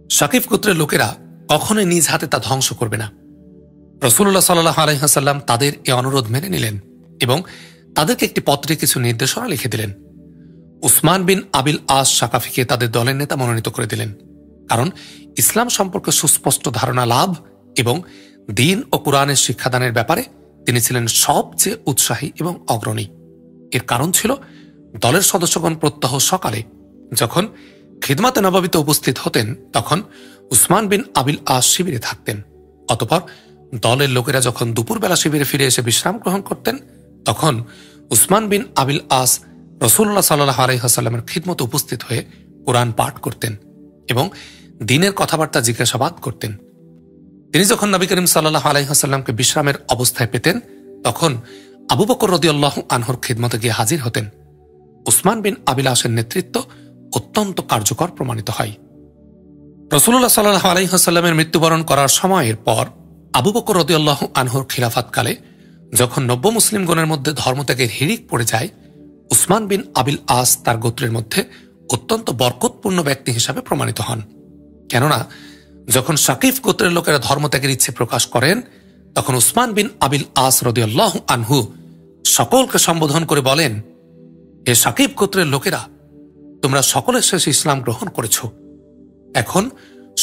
শাকিফ গোত্রের লোকেরা কখনোই নিজ হাতে তা ধ্বংস করবে না। রাসূলুল্লাহ সাল্লাল্লাহু আলাইহি ওয়াসাল্লাম তাদের এই অনুরোধ মেনে নিলেন এবং তাদেরকে একটি পত্রে কিছু নির্দেশনা লিখে দিলেন। উসমান বিন আবিল আস সাকাফিকে তাদের দলের নেতা মনোনীত করে দিলেন, কারণ ইসলাম সম্পর্কে সুস্পষ্ট ধারণা লাভ এবং দ্বীন ও কুরআনের শিক্ষাদানের ব্যাপারে তিনি ছিলেন সবচেয়ে উৎসাহী এবং অগ্রণী। এর কারণ ছিল দলের সদস্যগণ প্রত্যহ সকালে যখন খিদমতে নববীতে উপস্থিত হতেন, তখন উসমান বিন আবিল আস শিবিরে থাকতেন। অতঃপর দলের লোকেরা যখন দুপুরবেলা শিবিরে ফিরে এসে বিশ্রাম গ্রহণ করতেন, তখন উসমান বিন আবিল আস রাসূলুল্লাহ সাল্লাল্লাহু আলাইহি ওয়াসাল্লামের খিদমতে উপস্থিত হয়ে কোরআন পাঠ করতেন এবং দ্বীনের কথাবার্তা জিজ্ঞাসাবাদ করতেন। তিনি যখন নবী করিম সাল্লাল্লাহু আলাইহি ওয়াসাল্লামকে বিশ্রামের অবস্থায় পেতেন, তখন আবু বকর রাদিয়াল্লাহু আনহুর খিদমতে গিয়ে হাজির হতেন। উসমান বিন আবিল আসের নেতৃত্ব অত্যন্ত কার্যকর প্রমাণিত হয়। রাসূলুল্লাহ সাল্লাল্লাহু আলাইহি ওয়াসাল্লামের মৃত্যুবরণ করার সময়ের পর আবু বকর রাদিয়াল্লাহু আনহুর খিলাফতকালে যখন নব্য মুসলিমগণের মধ্যে ধর্মত্যাগের হিড়িক পড়ে যায়, উসমান বিন আবিল আস তার গোত্রের মধ্যে অত্যন্ত বরকতপূর্ণ ব্যক্তি হিসাবে প্রমাণিত হন। কেননা যখন শাকিফ গোত্রের লোকেরা ধর্মত্যাগের ইচ্ছে প্রকাশ করেন, তখন উসমান বিন আবিল আস রাদিয়াল্লাহু আনহু সকলকে সম্বোধন করে বলেন, হে শাকিফ গোত্রের লোকেরা, তোমরা সকলের শেষে ইসলাম গ্রহণ করেছ। এখন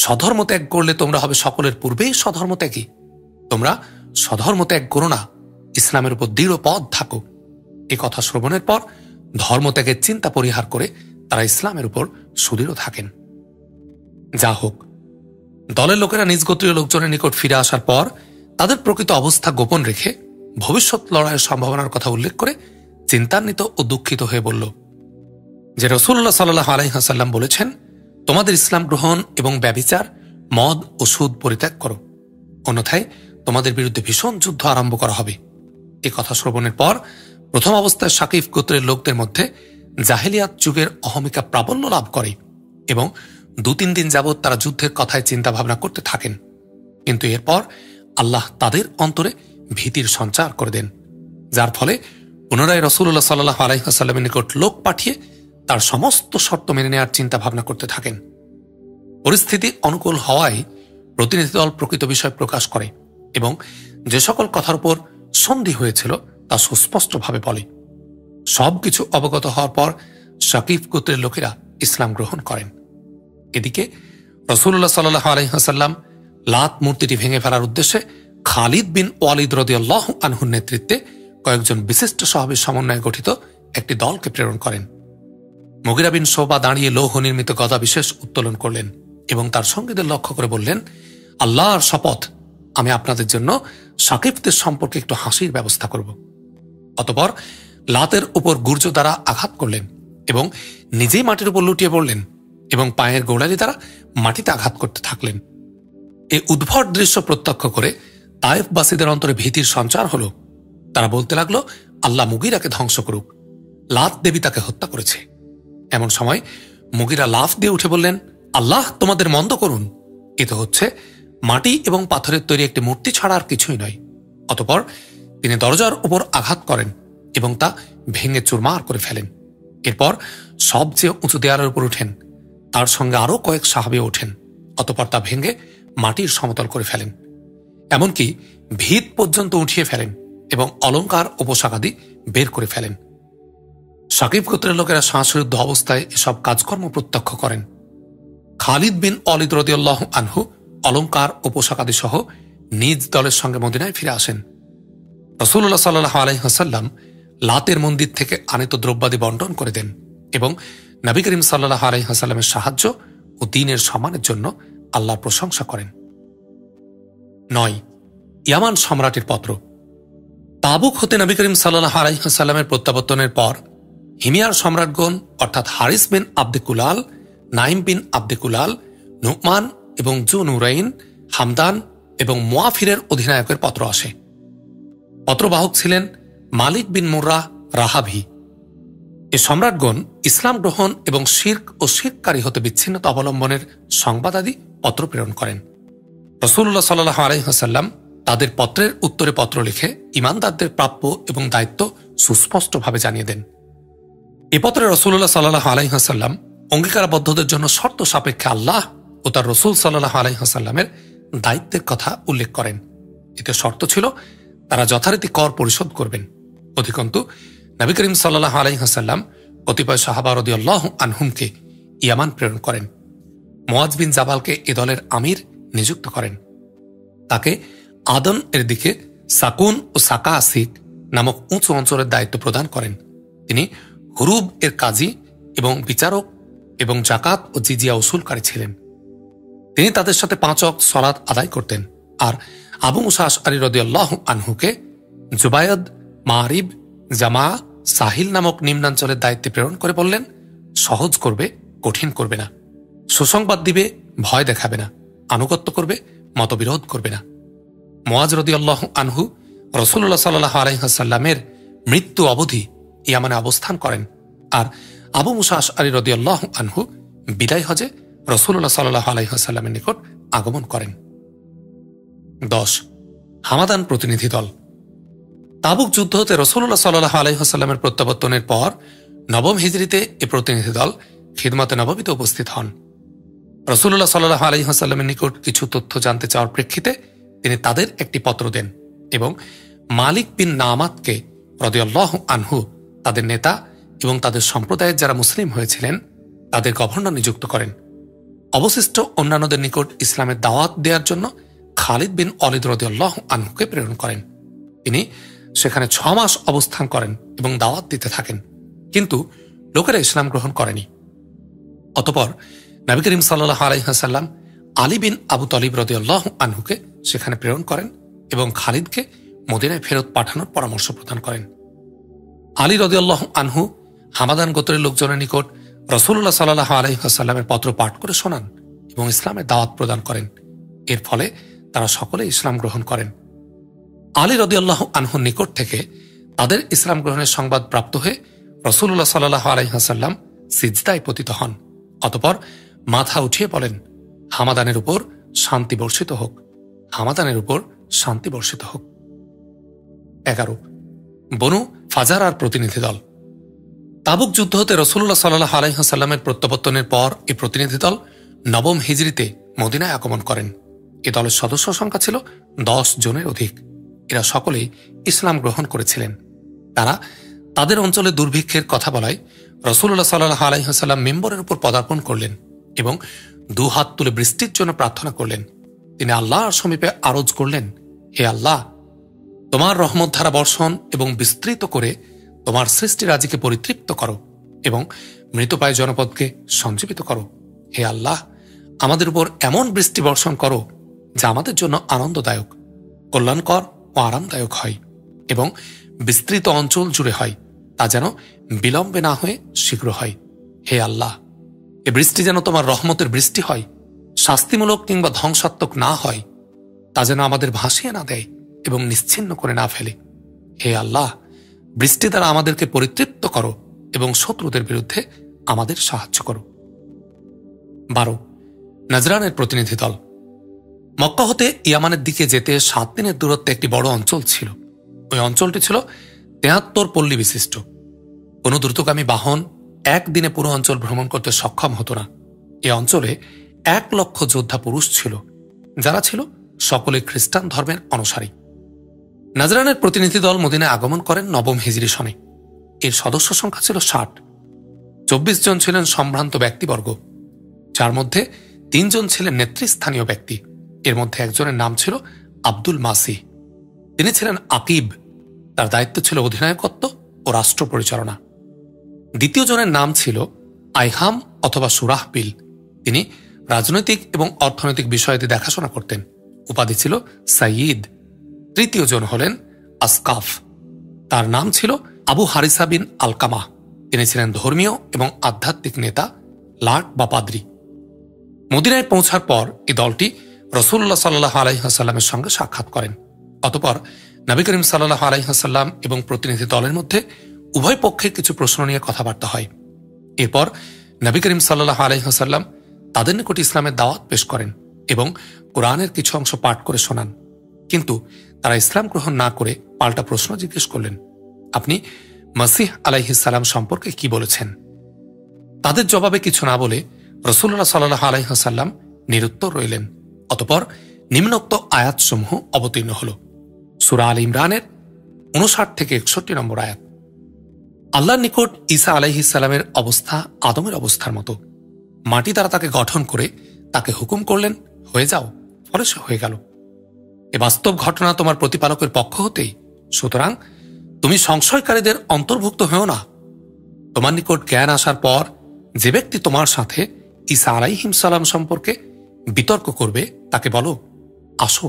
স্বধর্ম ত্যাগ করলে তোমরা হবে সকলের পূর্বেই স্বধর্মত্যাগী। তোমরা স্বধর্ম ত্যাগ করো না, ইসলামের উপর দৃঢ় পথ থাকো। এ কথা শ্রবণের পর ধর্মত্যাগের চিন্তা পরিহার করে তারা ইসলামের উপর সুদৃঢ় থাকেন। যা হোক, দলের লোকেরা নিজ গোত্রীয় লোকজনের নিকট ফিরে আসার পর তাদের প্রকৃত অবস্থা গোপন রেখে ভবিষ্যৎ লড়াইয়ের সম্ভাবনার কথা উল্লেখ করে চিন্তান্বিত ও দুঃখিত হয়ে বলল যে রাসূলুল্লাহ সাল্লাল্লাহু আলাইহি ওয়াসাল্লাম বলেছেন, তোমাদের ইসলাম গ্রহণ এবং ব্যভিচার, মদ ও সুদ পরিত্যাগ করো, অন্যথায় তোমাদের বিরুদ্ধে ভীষণ যুদ্ধ আরম্ভ করা হবে। এ কথা শ্রবণের পর প্রথম অবস্থায় শাকিফ গোত্রের লোকদের মধ্যে জাহেলিয়াত যুগের অহমিকা প্রাবল্য লাভ করে এবং 2-3 দিন যাবৎ তারা যুদ্ধের কথায় চিন্তা ভাবনা করতে থাকেন। কিন্তু এরপর আল্লাহ তাদের অন্তরে ভীতির সঞ্চার করে দেন, যার ফলে পুনরায় রাসূলুল্লাহ সাল্লাল্লাহু আলাইহি ওয়াসাল্লামের নিকট লোক পাঠিয়ে তার সমস্ত শর্ত মেনে নেওয়ার চিন্তা ভাবনা করতে থাকেন। পরিস্থিতি অনুকূল হওয়ায় প্রতিনিধি দল প্রকৃত বিষয় প্রকাশ করে এবং যে সকল কথার উপর সন্ধি হয়েছিল তা সুস্পষ্টভাবে বলে। সবকিছু অবগত হওয়ার পর শাকিফ গোত্রের লোকেরা ইসলাম গ্রহণ করেন। এদিকে রাসূলুল্লাহ সাল্লাল্লাহু আলাইহি ওয়াসাল্লাম লাত মূর্তিটি ভেঙে ফেলার উদ্দেশ্যে খালিদ বিন ওয়ালিদ রাদিয়াল্লাহু আনহুর নেতৃত্বে কয়েকজন বিশিষ্ট সাহাবীর সমন্বয়ে গঠিত একটি দলকে প্রেরণ করেন। মুগিরা বিন শুবা দাঁড়িয়ে লৌহ নির্মিত গদা বিশেষ উত্তোলন করলেন এবং তার সঙ্গীদের লক্ষ্য করে বললেন, আল্লাহর শপথ, আমি আপনাদের জন্য শাকিফদের সম্পর্কে একটু হাসির ব্যবস্থা করব। অতঃপর লাতের উপর গুর্জ দ্বারা আঘাত করলেন এবং নিজেই মাটির উপর লুটিয়ে পড়লেন এবং পায়ের গোড়ালি দ্বারা মাটিতে আঘাত করতে থাকলেন। এই উদ্ভট দৃশ্য প্রত্যক্ষ করে তায়েফবাসীদের অন্তরে ভীতির সঞ্চার হল। তারা বলতে লাগলো, আল্লাহ মুগিরাকে ধ্বংস করুক। লাত দেবী তাকে হত্যা করেছে। এমন সময় মুগিরা লাফ দিয়ে উঠে বললেন, আল্লাহ তোমাদের মন্দ করুন, এ তো হচ্ছে মাটি এবং পাথরের তৈরি একটি মূর্তি ছাড়া আর কিছুই নয়। অতঃপর তিনি দরজার উপর আঘাত করেন এবং তা ভেঙে চুরমার করে ফেলেন। এরপর সবচেয়ে উঁচু দেয়ালের উপর উঠেন, তার সঙ্গে আরও কয়েক সাহাবী ওঠেন। অতঃপর তা ভেঙে মাটির সমতল করে ফেলেন, এমনকি ভিত পর্যন্ত উঠিয়ে ফেলেন এবং অলঙ্কার ও পোশাকাদি বের করে ফেলেন। সাকিব গোত্রের লোকেরা শ্বাসরুদ্ধ অবস্থায় এসব কাজকর্ম প্রত্যক্ষ করেন। খালিদ বিন ওয়ালিদ রাদিয়াল্লাহু আনহু অলঙ্কার ও পোশাকাদি সহ নিজ দলের সঙ্গে মদিনায় ফিরে আসেন। রাসূলুল্লাহ সাল্লাল্লাহু আলাইহি ওয়াসাল্লাম লাতের মন্দির থেকে আনিত দ্রব্যাদি বন্টন করে দেন এবং নবী করিম সাল্লাল্লাহু আলাইহি ওয়াসাল্লামের সাহায্য ও দ্বীনের সম্মানের জন্য আল্লাহর প্রশংসা করেন। 9. ইয়ামান সম্রাটের পত্র। তাবুক হতে নবী করিম সাল্লাল্লাহু আলাইহি ওয়াসাল্লামের প্রত্যাবর্তনের পর হিমিয়ার সম্রাটগণ অর্থাৎ হারিস বিন আব্দে কুলাল, নাইম বিন আব্দে কুলাল, নুকমান এবং জু নুরাইন, হামদান এবং মুয়াফিরের অধিনায়কের পত্র আসে। পত্রবাহক ছিলেন মালিক বিন মুর্রা রাহাভি। এ সম্রাটগণ ইসলাম গ্রহণ এবং শিরক ও শিরককারী হতে বিচ্ছিন্নতা অবলম্বনের সংবাদাদি পত্র প্রেরণ করেন। রাসূলুল্লাহ সাল্লাল্লাহু আলাইহি ওয়াসাল্লাম তাদের পত্রের উত্তরে পত্র লিখে ঈমানদারদের প্রাপ্য এবং দায়িত্ব সুস্পষ্টভাবে জানিয়ে দেন। এ পত্রে রাসূলুল্লাহ সাল্লাল্লাহু আলাইহি ওয়াসাল্লাম অঙ্গীকারবদ্ধদের জন্য শর্ত সাপেক্ষে আল্লাহ ও তার রাসূল সাল্লাল্লাহু আলাইহি ওয়াসাল্লামের দায়িত্বের কথা উল্লেখ করেন। এতে শর্ত ছিল তারা যথারীতি কর পরিশোধ করবেন। অধিকন্তু নবী করিম সাল্লাল্লাহু আলাইহি ওয়াসাল্লাম কতিপয় সাহাবা রাদিয়াল্লাহু আনহুমকে ইয়ামান প্রেরণ করেন। মুআজ বিন জাবালকে এ দলের আমির নিযুক্ত করেন। তাকে আদন এর দিকে সাকুন ও সাকা আসিক নামক উঁচু অঞ্চলের দায়িত্ব প্রদান করেন। তিনি হুরুব এর কাজী এবং বিচারক এবং জাকাত ও জিজিয়া উসুলকারী ছিলেন। তিনি তাদের সাথে 5 ওয়াক্ত সালাত আদায় করতেন। আর আবু মুসা আশআরী রাদিয়াল্লাহু আনহুকে জুবায়দ, মারিব, জামা, সাহিল নামক নিম্নাঞ্চলের দায়িত্বে প্রেরণ করে বললেন, সহজ করবে, কঠিন করবে না, সুসংবাদ দিবে, ভয় দেখাবে না, আনুগত্য করবে, মতবিরোধ করবে না। মুআজ রাদিয়াল্লাহু আনহু রাসূলুল্লাহ সাল্লাল্লাহু আলাইহি ওয়াসাল্লামের মৃত্যু অবধি ইয়ামানে অবস্থান করেন। আর আবু মুসা আশআরী রাদিয়াল্লাহু আনহু বিদায় হজে রাসূলুল্লাহ সাল্লাল্লাহু আলাইহি ওয়াসাল্লামের নিকট আগমন করেন। 10. হামাদান প্রতিনিধি দল। তাবুক যুদ্ধ হতে রাসূলুল্লাহ সাল্লাল্লাহু আলাইহি ওয়াসাল্লামের প্রত্যাবর্তনের পর 9ম হিজরিতে এ প্রতিনিধি দল খিদমতে নববীতে উপস্থিত হন। রাসূলুল্লাহ সাল্লাল্লাহু আলাইহি ওয়াসাল্লামের নিকট কিছু তথ্য জানতে চাওয়ার প্রেক্ষিতে তিনি তাদের একটি পত্র দেন এবং মালিক বিন নামাতকে রাদিয়াল্লাহু আনহু তাদের নেতা এবং তাদের সম্প্রদায়ের যারা মুসলিম হয়েছিলেন তাদের গভর্নর নিযুক্ত করেন। অবশিষ্ট অন্যান্যদের নিকট ইসলামের দাওয়াত দেওয়ার জন্য খালিদ বিন ওয়ালিদ রাদিয়াল্লাহু আনহুকে প্রেরণ করেন। তিনি সেখানে 6 মাস অবস্থান করেন এবং দাওয়াত দিতে থাকেন, কিন্তু লোকেরা ইসলাম গ্রহণ করেনি। অতঃপর নবী করিম সাল্লাল্লাহু আলাইহি ওয়াসাল্লাম আলী বিন আবু তালিব রাদিয়াল্লাহু আনহুকে সেখানে প্রেরণ করেন এবং খালিদকে মদিনায় ফেরত পাঠানোর পরামর্শ প্রদান করেন। আলী রাদিয়াল্লাহু আনহু হামাদান গোত্রের লোকজনের নিকট রাসূলুল্লাহ সাল্লাল্লাহু আলাইহি ওয়াসাল্লামের পত্র পাঠ করে শোনান এবং ইসলামের দাওয়াত প্রদান করেন। এর ফলে তারা সকলে ইসলাম গ্রহণ করেন। আলী রাদিয়াল্লাহু আনহুর নিকট থেকে তাদের ইসলাম গ্রহণের সংবাদ প্রাপ্ত হয়ে রাসূলুল্লাহ সাল্লাল্লাহু আলাইহি ওয়াসাল্লাম সিজদায় পতিত হন। অতঃপর মাথা উঠিয়ে বলেন, হামাদানের উপর শান্তি বর্ষিত হোক, হামাদানের উপর শান্তি বর্ষিত হোক। 11. বনু ফাজারার প্রতিনিধি দল। তাবুক যুদ্ধ হতে রাসূলুল্লাহ সাল্লাল্লাহু আলাইহি ওয়াসাল্লামের প্রত্যাবর্তনের পর এই প্রতিনিধি দল 9ম হিজরিতে মদিনায় আগমন করেন। এ দলের সদস্য সংখ্যা ছিল 10 জনের অধিক। এরা সকলেই ইসলাম গ্রহণ করেছিলেন। তারা তাদের অঞ্চলে দুর্ভিক্ষের কথা বলায় রাসূলুল্লাহ সাল্লাল্লাহু আলাইহি ওয়াসাল্লাম মিম্বরের উপর পদার্পণ করলেন এবং 2 হাত তুলে বৃষ্টির জন্য প্রার্থনা করলেন। তিনি আল্লাহর সমীপে আরজ করলেন, হে আল্লাহ, তোমার রহমত ধারা বর্ষণ এবং বিস্তৃত করে তোমার সৃষ্টি রাজিকে পরিতৃপ্ত করো এবং মৃতপ্রায় জনপদকে সঞ্জীবিত করো। হে আল্লাহ, আমাদের উপর এমন বৃষ্টি বর্ষণ করো যা আমাদের জন্য আনন্দদায়ক, কল্যাণকর ও আরামদায়ক হয় এবং বিস্তৃত অঞ্চল জুড়ে হয়, তা যেন বিলম্বে না হয়ে শীঘ্র হয়। হে আল্লাহ, এ বৃষ্টি যেন তোমার রহমতের বৃষ্টি হয়, শাস্তিমূলক কিংবা ধ্বংসাত্মক না হয়, তা যেন আমাদের ভাসিয়ে না দেয় এবং নিশ্চিহ্ন করে না ফেলে। হে আল্লাহ, বৃষ্টি দ্বারা আমাদেরকে পরিতৃপ্ত করো এবং শত্রুদের বিরুদ্ধে আমাদের সাহায্য করো। 12 নাজরানের প্রতিনিধি দল। মক্কা হতে ইয়ামানের দিকে যেতে 7 দিনের দূরত্বে একটি বড় অঞ্চল ছিল। ওই অঞ্চলটি ছিল 73 পল্লী বিশিষ্ট। কোনো দ্রুতগামী বাহন একদিনে পুরো অঞ্চল ভ্রমণ করতে সক্ষম হতো না। এই অঞ্চলে 1 লক্ষ যোদ্ধা পুরুষ ছিল, যারা ছিল সকলে খ্রিস্টান ধর্মের অনুসারী। নাজরানের প্রতিনিধি দল মদিনায় আগমন করেন 9ম হিজরি সনে। এর সদস্য সংখ্যা ছিল 60। 24 জন ছিলেন সম্ভ্রান্ত ব্যক্তিবর্গ, যার মধ্যে 3 জন ছিলেন নেতৃস্থানীয় ব্যক্তি। এর মধ্যে একজনের নাম ছিল আব্দুল মাসিহ। তিনি ছিলেন আকিব। তার দায়িত্ব ছিল অধিনায়কত্ব ও রাষ্ট্র পরিচালনা। দ্বিতীয় জনের নাম ছিল আইহাম অথবা সুরাহবিল। তিনি রাজনৈতিক এবং অর্থনৈতিক বিষয়াদি দেখাশোনা করতেন। উপাধি ছিল সাইয়িদ। তৃতীয় জন হলেন আসকাফ। তার নাম ছিল আবু হারিসা বিন আলকামা। তিনি ছিলেন ধর্মীয় এবং আধ্যাত্মিক নেতা, লাট বা পাদ্রী। মদিনায় পৌঁছার পর এই দলটি রাসূলুল্লাহ সাল্লাল্লাহু আলাইহি ওয়াসাল্লামের সঙ্গে সাক্ষাৎ করেন। অতঃপর নবী করিম সাল্লাল্লাহু আলাইহি ওয়াসাল্লাম এবং প্রতিনিধি দলের মধ্যে উভয় পক্ষের কিছু প্রশ্ন নিয়ে কথাবার্তা হয়। এরপর নবী করিম সাল্লাল্লাহু আলাইহি ওয়াসাল্লাম তাদের নিকট ইসলামের দাওয়াত পেশ করেন এবং কোরআনের কিছু অংশ পাঠ করে শোনান। কিন্তু তারা ইসলাম গ্রহণ না করে পাল্টা প্রশ্ন জিজ্ঞেস করলেন, আপনি মসিহ আলাইহিস সালাম সম্পর্কে কি বলেছেন? তাদের জবাবে কিছু না বলে রাসূলুল্লাহ সাল্লাল্লাহু আলাইহি ওয়াসাল্লাম নিরুত্তর রইলেন। অতঃপর নিম্নোক্ত আয়াতসমূহ অবতীর্ণ হল। সূরা আল ইমরানের 59 থেকে 61 নম্বর আয়াত। আল্লাহর নিকট ঈসা আলাইহিস সালামের অবস্থা আদমের অবস্থার মতো। মাটি দ্বারা তাকে গঠন করে তাকে হুকুম করলেন, হয়ে যাও, ফলে সে হয়ে গেল। এ বাস্তব ঘটনা তোমার প্রতিপালকের পক্ষ হতেই, সুতরাং তুমি সংশয়কারীদের অন্তর্ভুক্ত হও না। তোমার নিকট জ্ঞান আসার পর যে ব্যক্তি তোমার সাথে ঈসা আলাইহিস সালাম সম্পর্কে বিতর্ক করবে তাকে বলো, আসো,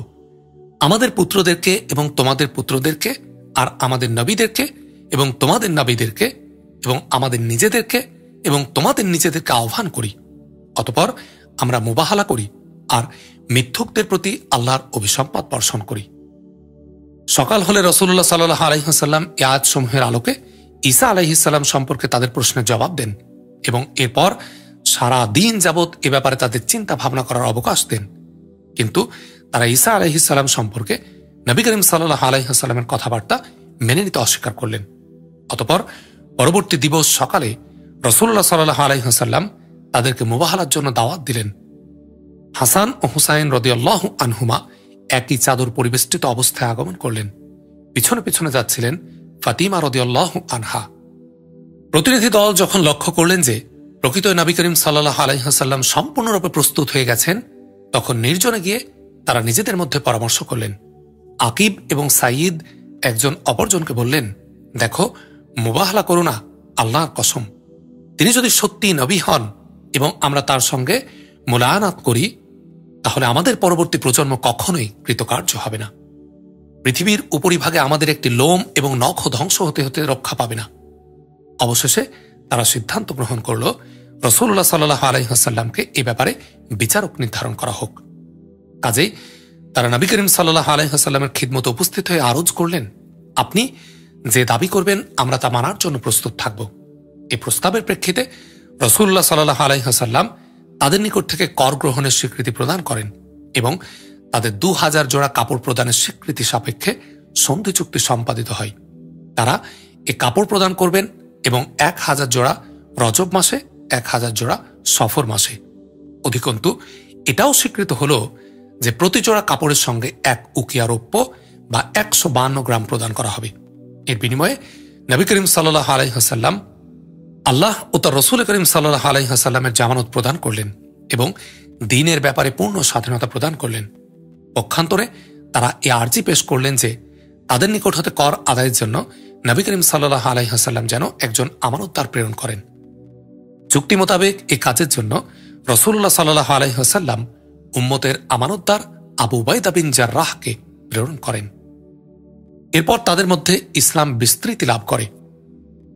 আমাদের পুত্রদেরকে এবং তোমাদের পুত্রদেরকে, আর আমাদের নবীদেরকে এবং তোমাদের নবীদেরকে, এবং আমাদের নিজেদেরকে এবং তোমাদের নিজেদেরকে আহ্বান করি। অতঃপর আমরা মুবাহালা করি আর মিথ্যুকদের প্রতি আল্লাহর অভিসম্পাত বর্ষণ করি। সকাল হলে রাসূলুল্লাহ সাল্লাল্লাহু আলাইহি ওয়াসাল্লাম এই আয়াতসমূহের আলোকে ঈসা আলাইহিস সালাম সম্পর্কে তাদের প্রশ্নের জবাব দেন এবং এরপর সারা দিন যাবৎ এ ব্যাপারে তাদের চিন্তা ভাবনা করার অবকাশ দেন। কিন্তু তারা ঈসা আলাইহিস সালাম সম্পর্কে নবী করিম সাল্লাল্লাহু আলাইহি ওয়াসাল্লামের কথাবার্তা মেনে নিতে অস্বীকার করলেন। অতঃপর পরবর্তী দিবস সকালে রাসূলুল্লাহ সাল্লাল্লাহু আলাইহি ওয়াসাল্লাম তাদেরকে মুবাহালার জন্য দাওয়াত দিলেন। হাসান ও হুসাইন রাদিয়াল্লাহু আনহুমা একই চাদর পরিবেষ্টিত অবস্থায় আগমন করলেন। পিছনে পিছনে যাচ্ছিলেন ফাতিমা রাদিয়াল্লাহু আনহা। প্রতিনিধি দল যখন লক্ষ্য করলেন যে প্রকৃত নবী করিম সাল্লাল্লাহু আলাইহি ওয়াসাল্লাম সম্পূর্ণরূপে প্রস্তুত হয়ে গেছেন, তখন নির্জনে গিয়ে তারা নিজেদের মধ্যে পরামর্শ করলেন। আকিব এবং সাইয়িদ একজন অপরজনকে বললেন, দেখো, মুবাহালা করো না, আল্লাহর কসম, তিনি যদি সত্যি নবী হন এবং আমরা তার সঙ্গে মুলায়ানাত করি, তাহলে আমাদের পরবর্তী প্রজন্ম কখনোই কৃতকার্য হবে না। পৃথিবীর উপরিভাগে আমাদের একটি লোম এবং নখ ধ্বংস হতে হতে রক্ষা পাবে না। অবশেষে তারা সিদ্ধান্ত গ্রহণ করল রাসূলুল্লাহ সাল্লাল্লাহু আলাইহি ওয়াসাল্লামকে এ ব্যাপারে বিচারক নির্ধারণ করা হোক। কাজেই তারা নবী করিম সাল্লাল্লাহু আলাইহি ওয়াসাল্লামের খিদমতে উপস্থিত হয়ে আরজ করলেন, আপনি যে দাবি করবেন আমরা তা মানার জন্য প্রস্তুত থাকব। এই প্রস্তাবের প্রেক্ষিতে রাসূলুল্লাহ সাল্লাল্লাহু আলাইহি ওয়াসাল্লাম তাদের নিকট থেকে কর গ্রহণের স্বীকৃতি প্রদান করেন এবং তাদের 2000 জোড়া কাপড় প্রদানের স্বীকৃতি সাপেক্ষে সন্ধি চুক্তি সম্পাদিত হয়। তারা এ কাপড় প্রদান করবেন এবং 1000 জোড়া রজব মাসে, 1000 জোড়া সফর মাসে। অধিকন্তু এটাও স্বীকৃত হল যে প্রতি জোড়া কাপড়ের সঙ্গে 1 উকিয়া রৌপ্য বা 152 গ্রাম প্রদান করা হবে। এর বিনিময়ে নবী করিম সাল্লাল্লাহু আলাইহি ওয়াসাল্লাম আল্লাহ ও তার রাসূল করিম সাল্লাল্লাহু আলাইহি ওয়াসাল্লামের জামানত প্রদান করলেন এবং দ্বীনের ব্যাপারে পূর্ণ স্বাধীনতা প্রদান করলেন। পক্ষান্তরে তারা এই আর্জি পেশ করলেন যে তাদের নিকট হতে কর আদায়ের জন্য নবী করিম সাল্লাল্লাহু আলাইহি ওয়াসাল্লাম যেন একজন আমানতদার প্রেরণ করেন। চুক্তি মোতাবেক এই কাজের জন্য রাসূলুল্লাহ সাল্লাল্লাহু আলাইহি ওয়াসাল্লাম উম্মতের আমানতদার আবু উবাইদা বিন জাররাহকে প্রেরণ করেন। এরপর তাদের মধ্যে ইসলাম বিস্তৃতি লাভ করে।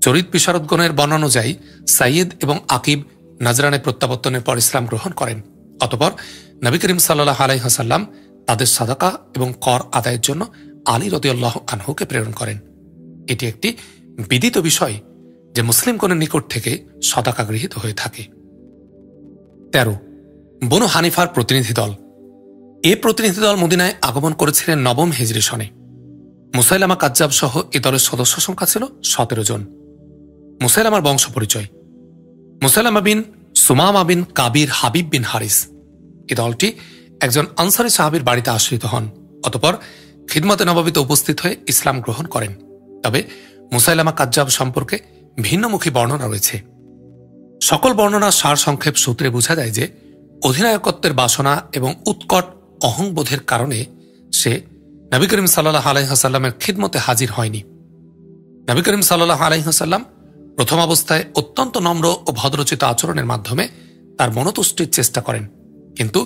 চরিত বিশারদগণের বর্ণনা অনুযায়ী সাইয়্যিদ এবং আকিব নাজরানে প্রত্যাবর্তনের পর ইসলাম গ্রহণ করেন। অতঃপর নবী করিম সাল্লাল্লাহু আলাইহি ওয়াসাল্লাম তাদের সাদাকা এবং কর আদায়ের জন্য আলী রাদিয়াল্লাহু আনহুকে প্রেরণ করেন। এটি একটি বিদিত বিষয় যে মুসলিমগণের নিকট থেকে সদাকা গৃহীত হয়ে থাকে। 13 বনু হানিফার প্রতিনিধি দল। এ প্রতিনিধি দল মদিনায় আগমন করেছিলেন 9ম হিজরি সনে। মুসাইলামা কাজ্জাব সহ এ দলের সদস্য সংখ্যা ছিল 17 জন। মুসাইলামার বংশ পরিচয়। মুসাইলামা বিন সুমামা বিন কাবির হাবিব বিন হারিস। এ দলটি একজন আনসারী সাহাবীর বাড়িতে আশ্রিত হন, অতঃপর খিদমতে নববীতে উপস্থিত হয়ে ইসলাম গ্রহণ করেন। তবে মুসাইলামা কাজ্জাব সম্পর্কে ভিন্নমুখী বর্ণনা রয়েছে। সকল বর্ণনার সার সংক্ষেপ সূত্রে বোঝা যায় যে অধিনায়কত্বের বাসনা এবং উৎকট অহংবোধের কারণে সে নবী করিম সাল্লাল্লাহু আলাইহি ওয়াসাল্লামের খিদমতে হাজির হয়নি। নবী করিম সাল্লাল্লাহু আলাইহি ওয়াসাল্লাম প্রথম অবস্থায় অত্যন্ত নম্র ও ভদ্রচিত আচরণের মাধ্যমে তার মনোতুষ্টির চেষ্টা করেন, কিন্তু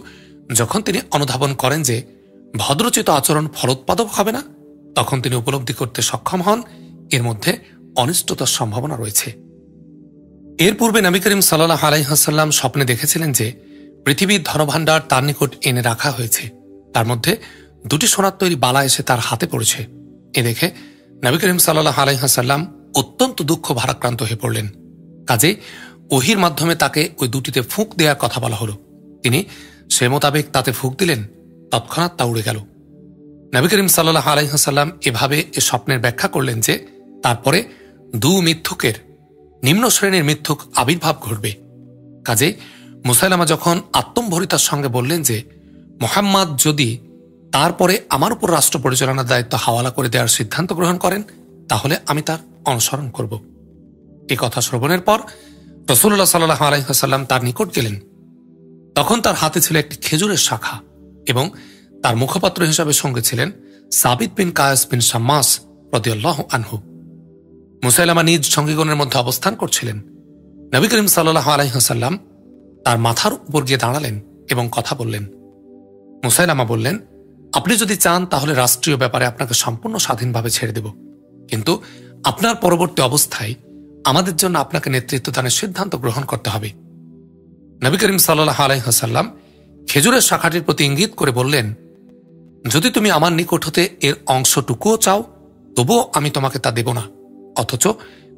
যখন তিনি অনুধাবন করেন যে ভদ্রচিত আচরণ ফলোৎপাদক হবে না, তখন তিনি উপলব্ধি করতে সক্ষম হন এর মধ্যে অনিষ্টতার সম্ভাবনা রয়েছে। এর পূর্বে নবী করিম সাল্লাল্লাহু আলাইহি ওয়াসাল্লাম স্বপ্নে দেখেছিলেন যে পৃথিবীর ধনভাণ্ডার তার নিকট এনে রাখা হয়েছে, তার মধ্যে 2টি সোনার তৈরি বালা এসে তার হাতে পড়েছে। এ দেখে নবী করিম সাল্লাল্লাহু আলাইহি ওয়াসাল্লাম অত্যন্ত দুঃখ ভারাক্রান্ত হয়ে পড়লেন। কাজেই ওহির মাধ্যমে তাকে ওই 2টিতে ফুঁক দেওয়ার কথা বলা হলো। তিনি সে মোতাবেক তাতে ফুঁক দিলেন, তৎক্ষণাৎ তা উড়ে গেল। নবী করিম সাল্লাল্লাহু আলাইহি ওয়াসাল্লাম এভাবে এ স্বপ্নের ব্যাখ্যা করলেন যে তারপরে 2 মিথ্যুকের নিম্ন শ্রেণীর মিথ্যুক আবির্ভাব ঘটবে। কাজেই মুসাইলামা যখন আত্মম্ভরিতার সঙ্গে বললেন যে মুহাম্মদ যদি তারপরে আমার উপর রাষ্ট্র পরিচালনার দায়িত্ব হাওয়ালা করে দেওয়ার সিদ্ধান্ত গ্রহণ করেন, তাহলে আমি তার অনুসরণ করব। এ কথা শ্রবণের পর রাসূলুল্লাহ সাল্লাল্লাহু আলাইহি ওয়াসাল্লাম তার নিকট গেলেন। তখন তার হাতে ছিল একটি খেজুরের শাখা এবং তার মুখপাত্র হিসাবে সঙ্গে ছিলেন সাবিত বিন কায়েস বিন শাম্মাস রাদিয়াল্লাহু আনহু। মুসাইলামা নিজ সঙ্গীগণের মধ্যে অবস্থান করছিলেন। নবী করিম সাল্লাল্লাহু আলাইহি ওয়াসাল্লাম তার মাথার উপর গিয়ে দাঁড়ালেন এবং কথা বললেন। মুসাইলামা বললেন, আপনি যদি চান তাহলে রাষ্ট্রীয় ব্যাপারে আপনাকে সম্পূর্ণ স্বাধীনভাবে ছেড়ে দেব, কিন্তু আপনার পরবর্তী অবস্থায় আমাদের জন্য আপনাকে নেতৃত্ব দানের সিদ্ধান্ত গ্রহণ করতে হবে। নবী করিম সাল্লাল্লাহু আলাইহি ওয়াসাল্লাম খেজুরের শাখাটির প্রতি ইঙ্গিত করে বললেন, যদি তুমি আমার নিকট হতে এর অংশটুকুও চাও, তবুও আমি তোমাকে তা দেব না, অথচ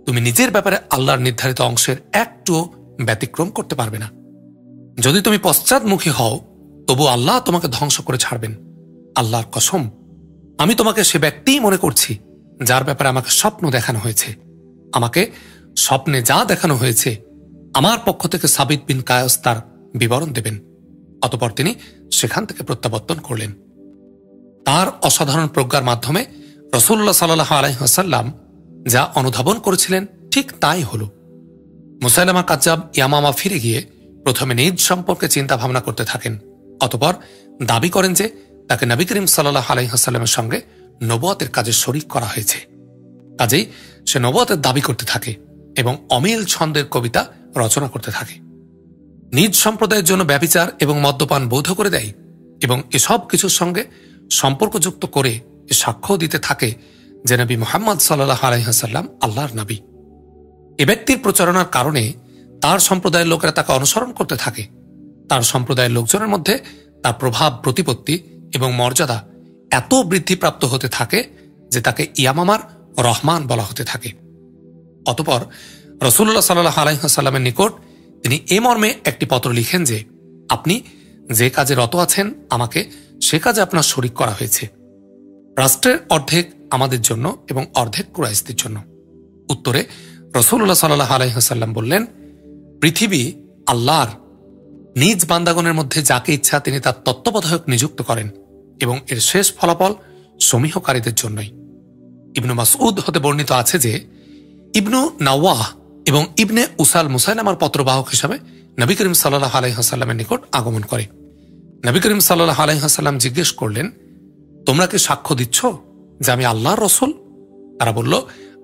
তুমি নিজের ব্যাপারে আল্লাহর নির্ধারিত অংশের একটুও ব্যতিক্রম করতে পারবে না। যদি তুমি পশ্চাৎমুখী হও, তবু আল্লাহ তোমাকে ধ্বংস করে ছাড়বেন। আল্লাহর কসম, আমি তোমাকে সে ব্যক্তিই মনে করছি যার ব্যাপারে আমাকে স্বপ্ন দেখানো হয়েছে। আমাকে স্বপ্নে যা দেখানো হয়েছে আমার পক্ষ থেকে সাবিত বিন কায়েস তার বিবরণ দেবেন। অতঃপর তিনি সেখান থেকে প্রত্যাবর্তন করলেন। তার অসাধারণ প্রজ্ঞার মাধ্যমে রাসূলুল্লাহ সাল্লাল্লাহু আলাইহি ওয়াসাল্লাম যা অনুধাবন করেছিলেন ঠিক তাই হল। মুসাইলামা কাজ্জাব ইয়ামামা ফিরে গিয়ে প্রথমে নিজ সম্পর্কে চিন্তা ভাবনা করতে থাকেন, অতঃপর দাবি করেন যে তাকে নবী করিম সাল্লাল্লাহু আলাইহি ওয়াসাল্লামের সঙ্গে নবুয়তের কাজে শরীক করা হয়েছে। কাজেই সে নবুয়তের দাবি করতে থাকে এবং অমিল ছন্দের কবিতা রচনা করতে থাকে। নিজ সম্প্রদায়ের জন্য ব্যভিচার এবং মদ্যপান বৈধ করে দেয় এবং এসব কিছুর সঙ্গে সম্পর্কযুক্ত করে সাক্ষ্য দিতে থাকে যে নবী মুহাম্মদ সাল্লাল্লাহু আলাইহি ওয়াসাল্লাম আল্লাহর নবী। এ ব্যক্তির প্রচারণার কারণে তার সম্প্রদায়ের লোকেরা তাকে অনুসরণ করতে থাকে। তার সম্প্রদায়ের লোকজনের মধ্যে তার প্রভাব, প্রতিপত্তি এবং মর্যাদা এত বৃদ্ধিপ্রাপ্ত হতে থাকে যে তাকে ইয়ামামার রহমান বলা হতে থাকে। অতঃপর রাসূলুল্লাহ সাল্লাল্লাহু আলাইহি ওয়াসাল্লামের নিকট তিনি এ মর্মে একটি পত্র লিখেন যে আপনি যে কাজে রত আছেন, আমাকে সে কাজে আপনার শরীক করা হয়েছে। রাষ্ট্রের অর্ধেক আমাদের জন্য এবং অর্ধেক কুরাইশদের জন্য। উত্তরে রাসূলুল্লাহ সাল্লাল্লাহু আলাইহি ওয়াসাল্লাম বললেন, পৃথিবী আল্লাহর, নিজ বান্দাগণের মধ্যে যাকে ইচ্ছা তিনি তার তত্ত্বাবধায়ক নিযুক্ত করেন এবং এর শেষ ফলাফল সমীহকারীদের জন্যই। ইবনু মাসউদ হতে বর্ণিত আছে যে ইবনু নাওয়াহ এবং ইবনে উসাল মুসাইলামার পত্রবাহক হিসাবে নবী করিম সাল্লাল্লাহু আলাইহি ওয়াসাল্লামের নিকট আগমন করে। নবী করিম সাল্লাল্লাহু আলাইহি ওয়াসাল্লাম জিজ্ঞেস করলেন, তোমরা কি সাক্ষ্য দিচ্ছ যে আমি আল্লাহর রসুল? তারা বলল,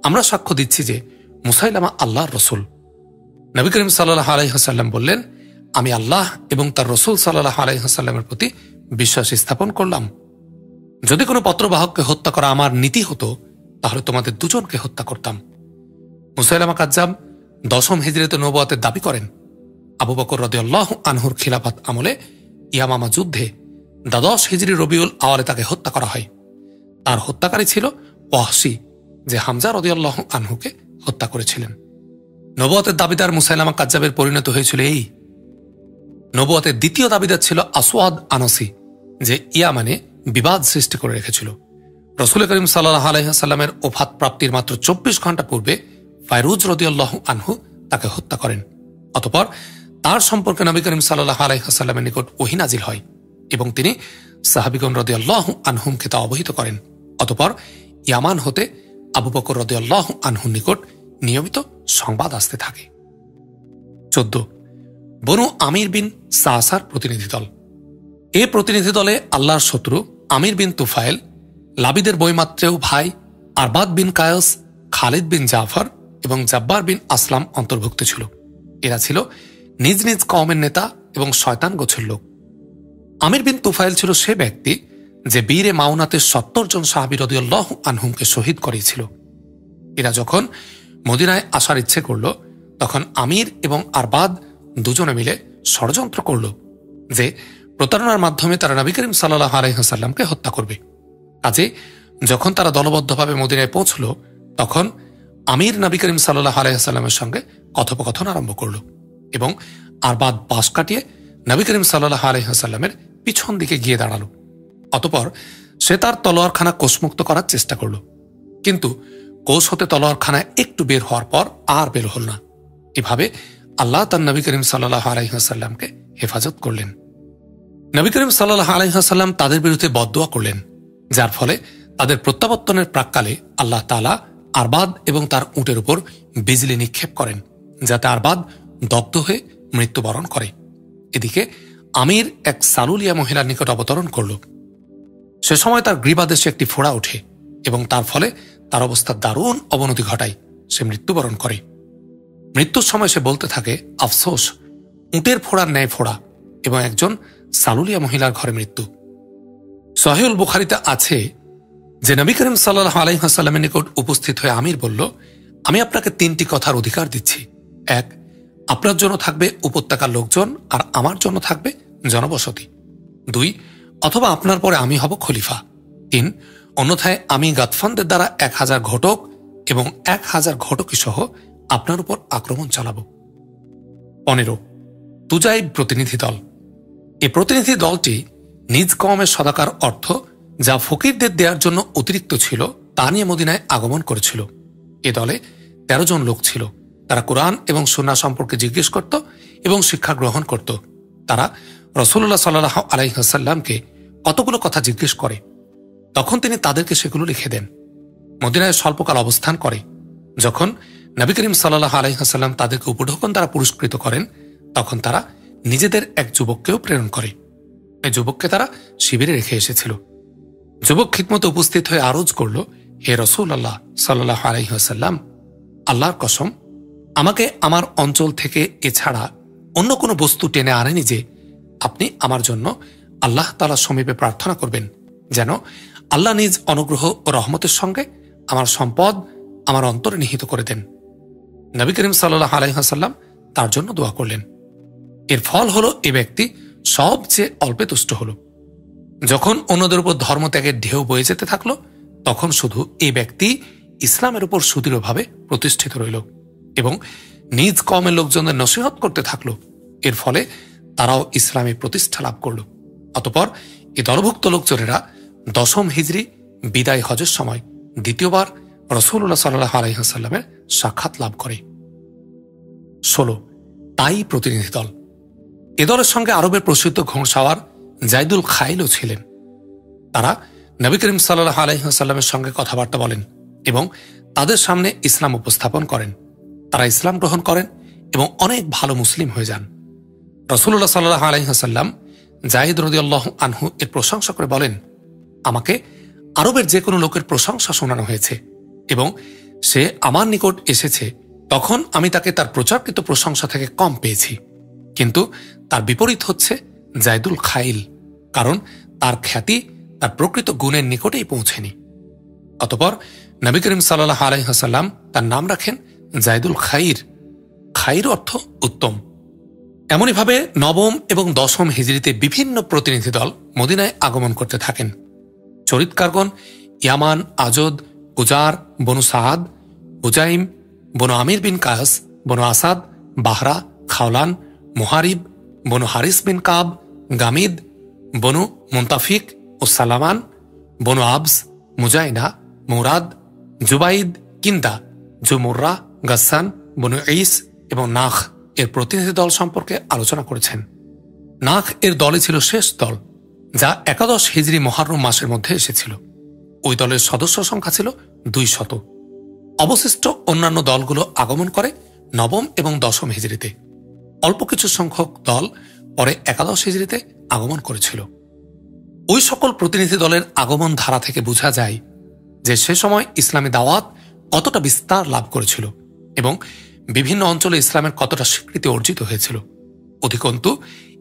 আমরা সাক্ষ্য দিচ্ছি যে মুসাইলামা আল্লাহর রসুল। নবী করিম সাল্লাল্লাহু আলাইহি ওয়াসাল্লাম বললেন, আমি আল্লাহ এবং তার রসুল সাল্লাল্লাহু আলাইহি ওয়াসাল্লামের প্রতি বিশ্বাস স্থাপন করলাম। যদি কোনো পত্রবাহককে হত্যা করা আমার নীতি হতো, তাহলে তোমাদের দুজনকে হত্যা করতাম। মুসাইলামা কাজ্জাব 10ম হিজরিতে নবুয়তের দাবি করেন। আবু বকর রাদিয়াল্লাহু আনহুর খিলাফত আমলে ইয়ামামা যুদ্ধে 12 হিজরি রবিউল আওয়ালে তাকে হত্যা করা হয়। তার হত্যাকারী ছিল ওয়াহশী, যে হামজা রাদিয়াল্লাহু আনহুকে হত্যা করেছিলেন। নবুয়তের দাবিদার মুসাইলামা কাজ্জাবের পরিণত হয়েছিল এই। নবুয়তের দ্বিতীয় দাবিদার ছিল আসওয়াদ আনসি, যে ইয়ামানে বিবাদ সৃষ্টি করে রেখেছিল। রসুল করিম সাল্লাল্লাহু আলাইহি ওয়াসাল্লামের ওফাত প্রাপ্তির মাত্র 24 ঘন্টা পূর্বে ফায়রুজ রাদিয়াল্লাহু আনহু তাকে হত্যা করেন। অতঃপর তার সম্পর্কে নবী করিম সাল্লাল্লাহু আলাইহি ওয়াসাল্লামের নিকট ওহী নাজিল হয় এবং তিনি সাহাবীগণ রাদিয়াল্লাহু আনহুমকে তা অবহিত করেন। অতঃপর ইয়ামান হতে আবু বকর রাদিয়াল্লাহু আনহুর নিকট নিয়মিত সংবাদ আসতে থাকে। 14 বনু আমির বিন সাসার প্রতিনিধি দল। এ প্রতিনিধি দলে আল্লাহর শত্রু আমির বিন তুফাইল, লাবিদের বৈমাত্রেয় ভাই আরবাদ বিন কায়স, খালিদ বিন জাফর এবং জাব্বার বিন আসলাম অন্তর্ভুক্ত ছিল। এরা ছিল নিজ নিজ কওমের নেতা এবং শয়তান গোছের লোক। আমির বিন তুফাইল ছিল সে ব্যক্তি যে বীরে মাউনাতে 70 জন সাহাবী রাদিয়াল্লাহু আনহুমকে শহীদ করেছিল। এরা যখন মদিনায় আসার ইচ্ছে করল, তখন আমির এবং আরবাদ দুজনে মিলে ষড়যন্ত্র করল যে প্রতারণার মাধ্যমে তারা নবী করিম সাল্লাল্লাহু আলাইহি ওয়াসাল্লামকে হত্যা করবে। কাজে যখন তারা দলবদ্ধভাবে মদিনায় পৌঁছল, তখন আমির নবী করিম সাল্লাল্লাহু আলাইহি ওয়াসাল্লামের সঙ্গে কথোপকথন আরম্ভ করল এবং আরবাদ পাশ কাটিয়ে নবী করিম সাল্লাল্লাহু আলাইহি ওয়াসাল্লামের পিছন দিকে গিয়ে দাঁড়ালো। অতঃপর সে তার তলোয়ারখানা কোষমুক্ত করার চেষ্টা করল, কিন্তু কোষ হতে তলোয়ারখানা একটু বের হওয়ার পর আর বের হল না। এভাবে আল্লাহ তার নবী করিম সাল্লাল্লাহু আলাইহি ওয়াসাল্লামকে হেফাজত করলেন। নবী করিম সাল্লাল্লাহু আলাইহি ওয়াসাল্লাম তাদের বিরুদ্ধে বদদুয়া করলেন, যার ফলে তাদের প্রত্যাবর্তনের প্রাক্কালে আল্লাহ তাআলা আরবাদ এবং তার উটের উপর বিজলি নিক্ষেপ করেন, যাতে আরবাদ দগ্ধ হয়ে মৃত্যুবরণ করে। এদিকে আমির এক সালুলিয়া মহিলার নিকট অবতরণ করল। সে সময় তার গ্রীবাদেশে একটি ফোড়া ওঠে এবং তার ফলে তার অবস্থার দারুণ অবনতি ঘটায়। সে মৃত্যুবরণ করে। মৃত্যুর সময় সে বলতে থাকে, আফসোস, উটের ফোড়ার ন্যায় ফোড়া এবং একজন সালুলিয়া মহিলার ঘরে মৃত্যু। সহিহুল বুখারীতে আছে যে নবী করিম সাল্লাল্লাহু আলাইহি ওয়াসাল্লামের নিকট উপস্থিত হয়ে আমির বলল, আমি আপনাকে 3টি কথার অধিকার দিচ্ছি। 1, আপনার জন্য থাকবে উপত্যকার লোকজন আর আমার জন্য থাকবে জনবসতি। 2, অথবা আপনার পরে আমি হব খলিফা। 3, অন্যথায় আমি গাতফানদের দ্বারা 1000 ঘটক এবং 1000 ঘটকী সহ আপনার উপর আক্রমণ চালাব। 15 তুজাইব প্রতিনিধি দল। এই প্রতিনিধি দলটি নিজ কওমের সদাকার অর্থ যা ফকিরদের দেওয়ার জন্য অতিরিক্ত ছিল তা নিয়ে মদিনায় আগমন করেছিল। এ দলে 13 জন লোক ছিল। তারা কোরআন এবং সুন্নাহ সম্পর্কে জিজ্ঞেস করত এবং শিক্ষা গ্রহণ করত। তারা রাসূলুল্লাহ সাল্লাল্লাহু আলাইহি ওয়াসাল্লামকে কতগুলো কথা জিজ্ঞেস করে, তখন তিনি তাদেরকে সেগুলো লিখে দেন। মদিনায় স্বল্পকাল অবস্থান করে। যখন নবী করিম সাল্লাল্লাহু আলাইহি ওয়াসাল্লাম তাদেরকে উপঢৌকন দ্বারা পুরস্কৃত করেন, তখন তারা নিজেদের এক যুবককেও প্রেরণ করে। এই যুবককে তারা শিবিরে রেখে এসেছিল। যুবক খিদমতে উপস্থিত হয়ে আরজ করল, হে রাসূলুল্লাহ সাল্লাল্লাহু আলাইহি ওয়াসাল্লাম, আল্লাহর কসম, আমাকে আমার অঞ্চল থেকে এছাড়া অন্য কোনো বস্তু টেনে আনেনি যে আপনি আমার জন্য আল্লাহ তাআলার সমীপে প্রার্থনা করবেন যেন আল্লাহ নিজ অনুগ্রহ ও রহমতের সঙ্গে আমার সম্পদ আমার অন্তরে নিহিত করে দেন। নবী করিম সাল্লাল্লাহু আলাইহি ওয়াসাল্লাম তার জন্য দোয়া করলেন। এর ফল হলো এ ব্যক্তি সবচেয়ে অল্পে তুষ্ট হল। যখন অন্যদের উপর ধর্মত্যাগের ঢেউ বয়ে যেতে থাকলো, তখন শুধু এই ব্যক্তি ইসলামের উপর সুদৃঢ়ভাবে প্রতিষ্ঠিত রইল এবং নিজ কওমের লোকজনদের নসিহত করতে থাকলো। এর ফলে তারাও ইসলামে প্রতিষ্ঠা লাভ করল। অতঃপর এই দলভুক্ত লোকজনেরা 10ম হিজরি বিদায় হজের সময় দ্বিতীয়বার রাসূলুল্লাহ সাল্লাল্লাহু আলাইহি ওয়াসাল্লামের সাক্ষাৎ লাভ করে। 16 তাই প্রতিনিধি দল। এ দলের সঙ্গে আরবের প্রসিদ্ধ ঘোড়সাওয়ার জাইদুল খাইলও ছিলেন। তারা নবী করিম সাল্লাল্লাহু আলাইহি ওয়াসাল্লামের সঙ্গে কথাবার্তা বলেন এবং তাদের সামনে ইসলাম উপস্থাপন করেন। তারা ইসলাম গ্রহণ করেন এবং অনেক ভালো মুসলিম হয়ে যান। রাসূলুল্লাহ সাল্লাল্লাহু আলাইহি ওয়াসাল্লাম জাহিদ রাদিয়াল্লাহু আনহু এর প্রশংসা করে বলেন, আমাকে আরবের যে কোনো লোকের প্রশংসা শোনানো হয়েছে এবং সে আমার নিকট এসেছে, তখন আমি তাকে তার প্রচারকৃত প্রশংসা থেকে কম পেয়েছি। কিন্তু তার বিপরীত হচ্ছে জাইদুল খাইল, কারণ তার খ্যাতি তার প্রকৃত গুণের নিকটেই পৌঁছেনি। অতঃপর নবী করিম সাল্লাল্লাহু আলাইহি ওয়াসাল্লাম তার নাম রাখেন জাইদুল খাইর। খাইর অর্থ উত্তম। এমনইভাবে 9ম এবং 10ম হিজরিতে বিভিন্ন প্রতিনিধি দল মদিনায় আগমন করতে থাকেন। চরিতকারগণ ইয়ামান, আজদ, কুজার, বনু সাদ, বুজাইম, বনু আমির বিন কাস, বনু আসাদ, বাহরা, খাওলান, মুহারিব, বনু হারিস বিন কাব, গামিদ, বনু মুন্তাফিক ও সালামান, বনু আবস, মুজাইনা, মুরাদ, জুবাইদ, কিন্দা, জুমুর্রা, গাসান, বনু ঈস এবং নাখ এর প্রতিনিধি দল সম্পর্কে আলোচনা করেছেন। নাখ এর দলই ছিল শেষ দল, যা 11 হিজরি মুহররম মাসের মধ্যে এসেছিল। ওই দলের সদস্য সংখ্যা ছিল 200। অবশিষ্ট অন্যান্য দলগুলো আগমন করে 9ম এবং 10ম হিজরিতে। অল্প কিছু সংখ্যক দল পরে 11 হিজরিতে আগমন করেছিল। ওই সকল প্রতিনিধি দলের আগমন ধারা থেকে বোঝা যায় যে সে সময় ইসলামী দাওয়াত কতটা বিস্তার লাভ করেছিল এবং বিভিন্ন অঞ্চলে ইসলামের কতটা স্বীকৃতি অর্জিত হয়েছিল। অধিকন্তু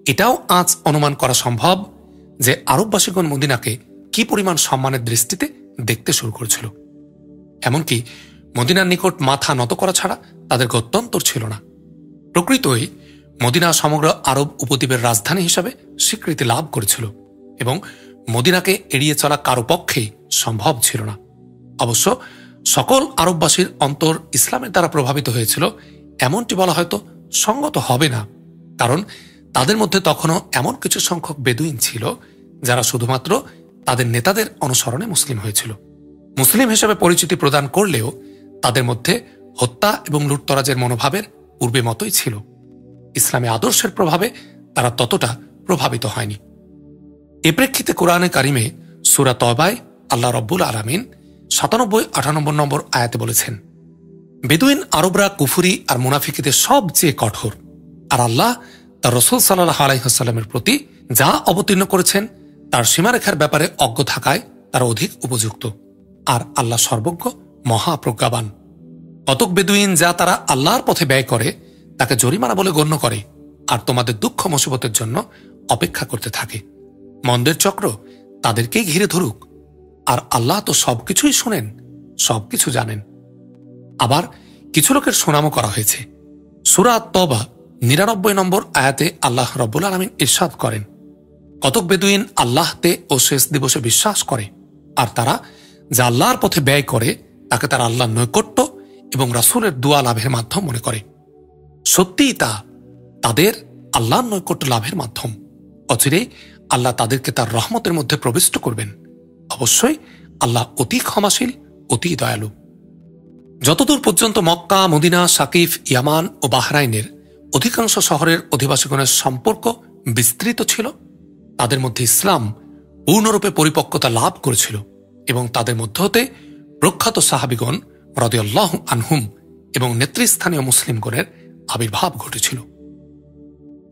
এটাও আজ অনুমান করা সম্ভব যে আরববাসীগণ মদিনাকে কি পরিমাণ সম্মানের দৃষ্টিতে দেখতে শুরু করেছিল। এমনকি মদিনার নিকট মাথা নত করা ছাড়া তাদের গত্যন্তর ছিল না। প্রকৃতই মদিনা সমগ্র আরব উপদ্বীপের রাজধানী হিসাবে স্বীকৃতি লাভ করেছিল এবং মদিনাকে এড়িয়ে চলা কারো পক্ষেই সম্ভব ছিল না। অবশ্য সকল আরববাসীর অন্তর ইসলামের দ্বারা প্রভাবিত হয়েছিল এমনটি বলা হয়তো সঙ্গত হবে না, কারণ তাদের মধ্যে তখনও এমন কিছু সংখ্যক বেদুইন ছিল যারা শুধুমাত্র তাদের নেতাদের অনুসরণে মুসলিম হয়েছিল। মুসলিম হিসেবে পরিচিতি প্রদান করলেও তাদের মধ্যে হত্যা এবং লুটতরাজের মনোভাবের পূর্বে মতোই ছিল। ইসলামী আদর্শের প্রভাবে তারা ততটা প্রভাবিত হয়নি। এ প্রেক্ষিতে কোরআনে কারিমে সূরা তওবায় আল্লাহ রব্বুল আলামিন 97-98 নম্বর আয়াতে বলেছেন, বেদুইন আরবরা কুফরি আর মুনাফিকিদের সবচেয়ে কঠোর, আর আল্লাহ তার রাসূল সাল্লাল্লাহু আলাইহি ওয়াসাল্লামের প্রতি যা অবতীর্ণ করেছেন তার সীমারেখার ব্যাপারে অজ্ঞ থাকায় তারা অধিক উপযুক্ত, আর আল্লাহ সর্বজ্ঞ মহাপ্রজ্ঞাবান। কতক বেদুইন যা তারা আল্লাহর পথে ব্যয় করে তাকে জরিমানা বলে গণ্য করে আর তোমাদের দুঃখ মুসিবতের জন্য অপেক্ষা করতে থাকে। মন্দের চক্র তাদেরকেই ঘিরে ধরুক, আর আল্লাহ তো সবকিছুই শোনেন, সবকিছু জানেন। আবার কিছু লোকের সুনামও করা হয়েছে। সূরা আত-তাওবা 99 নম্বর আয়াতে আল্লাহ রব্বুল আলামিন ইরশাদ করেন, কতক বেদুইন আল্লাহতে ও শেষ দিবসে বিশ্বাস করে, আর তারা যা আল্লাহর পথে ব্যয় করে তাকে তারা আল্লাহর নৈকট্য এবং রাসূলের দোয়া লাভের মাধ্যম মনে করে। সত্যিই তা তাদের আল্লাহর নৈকট্য লাভের মাধ্যম। অচিরেই আল্লাহ তাদেরকে তার রহমতের মধ্যে প্রবিষ্ট করবেন। অবশ্যই আল্লাহ অতি ক্ষমাশীল, অতি দয়ালু। যতদূর পর্যন্ত মক্কা, মদিনা, সাকিফ, ইয়ামান ও বাহরাইনের অধিকাংশ শহরের অধিবাসীগণের সম্পর্ক বিস্তৃত ছিল, তাদের মধ্যে ইসলাম পূর্ণরূপে পরিপক্কতা লাভ করেছিল এবং তাদের মধ্য হতে প্রখ্যাত সাহাবিগণ রাদিয়াল্লাহু আনহুম এবং নেতৃস্থানীয় মুসলিমগণের আবির্ভাব ঘটেছিল।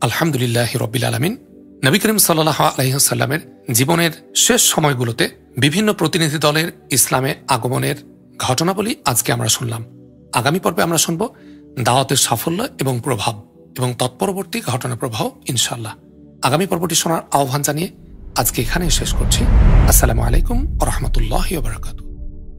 আলহামদুলিল্লাহি রাব্বিল আলামিন। নবী করিম সাল্লাল্লাহু আলাইহি ওয়াসাল্লামের জীবনের শেষ সময়গুলোতে বিভিন্ন প্রতিনিধি দলের ইসলামে আগমনের ঘটনাবলী আজকে আমরা শুনলাম। আগামী পর্বে আমরা শুনব দাওয়াতের সাফল্য এবং প্রভাব এবং তৎপরবর্তী ঘটনা প্রবাহ ইনশাআল্লাহ। আগামী পর্বটি শোনার আহ্বান জানিয়ে আজকে এখানে শেষ করছি। আসসালামু আলাইকুম ওয়া রাহমাতুল্লাহি ওয়া বারাকাতুহু।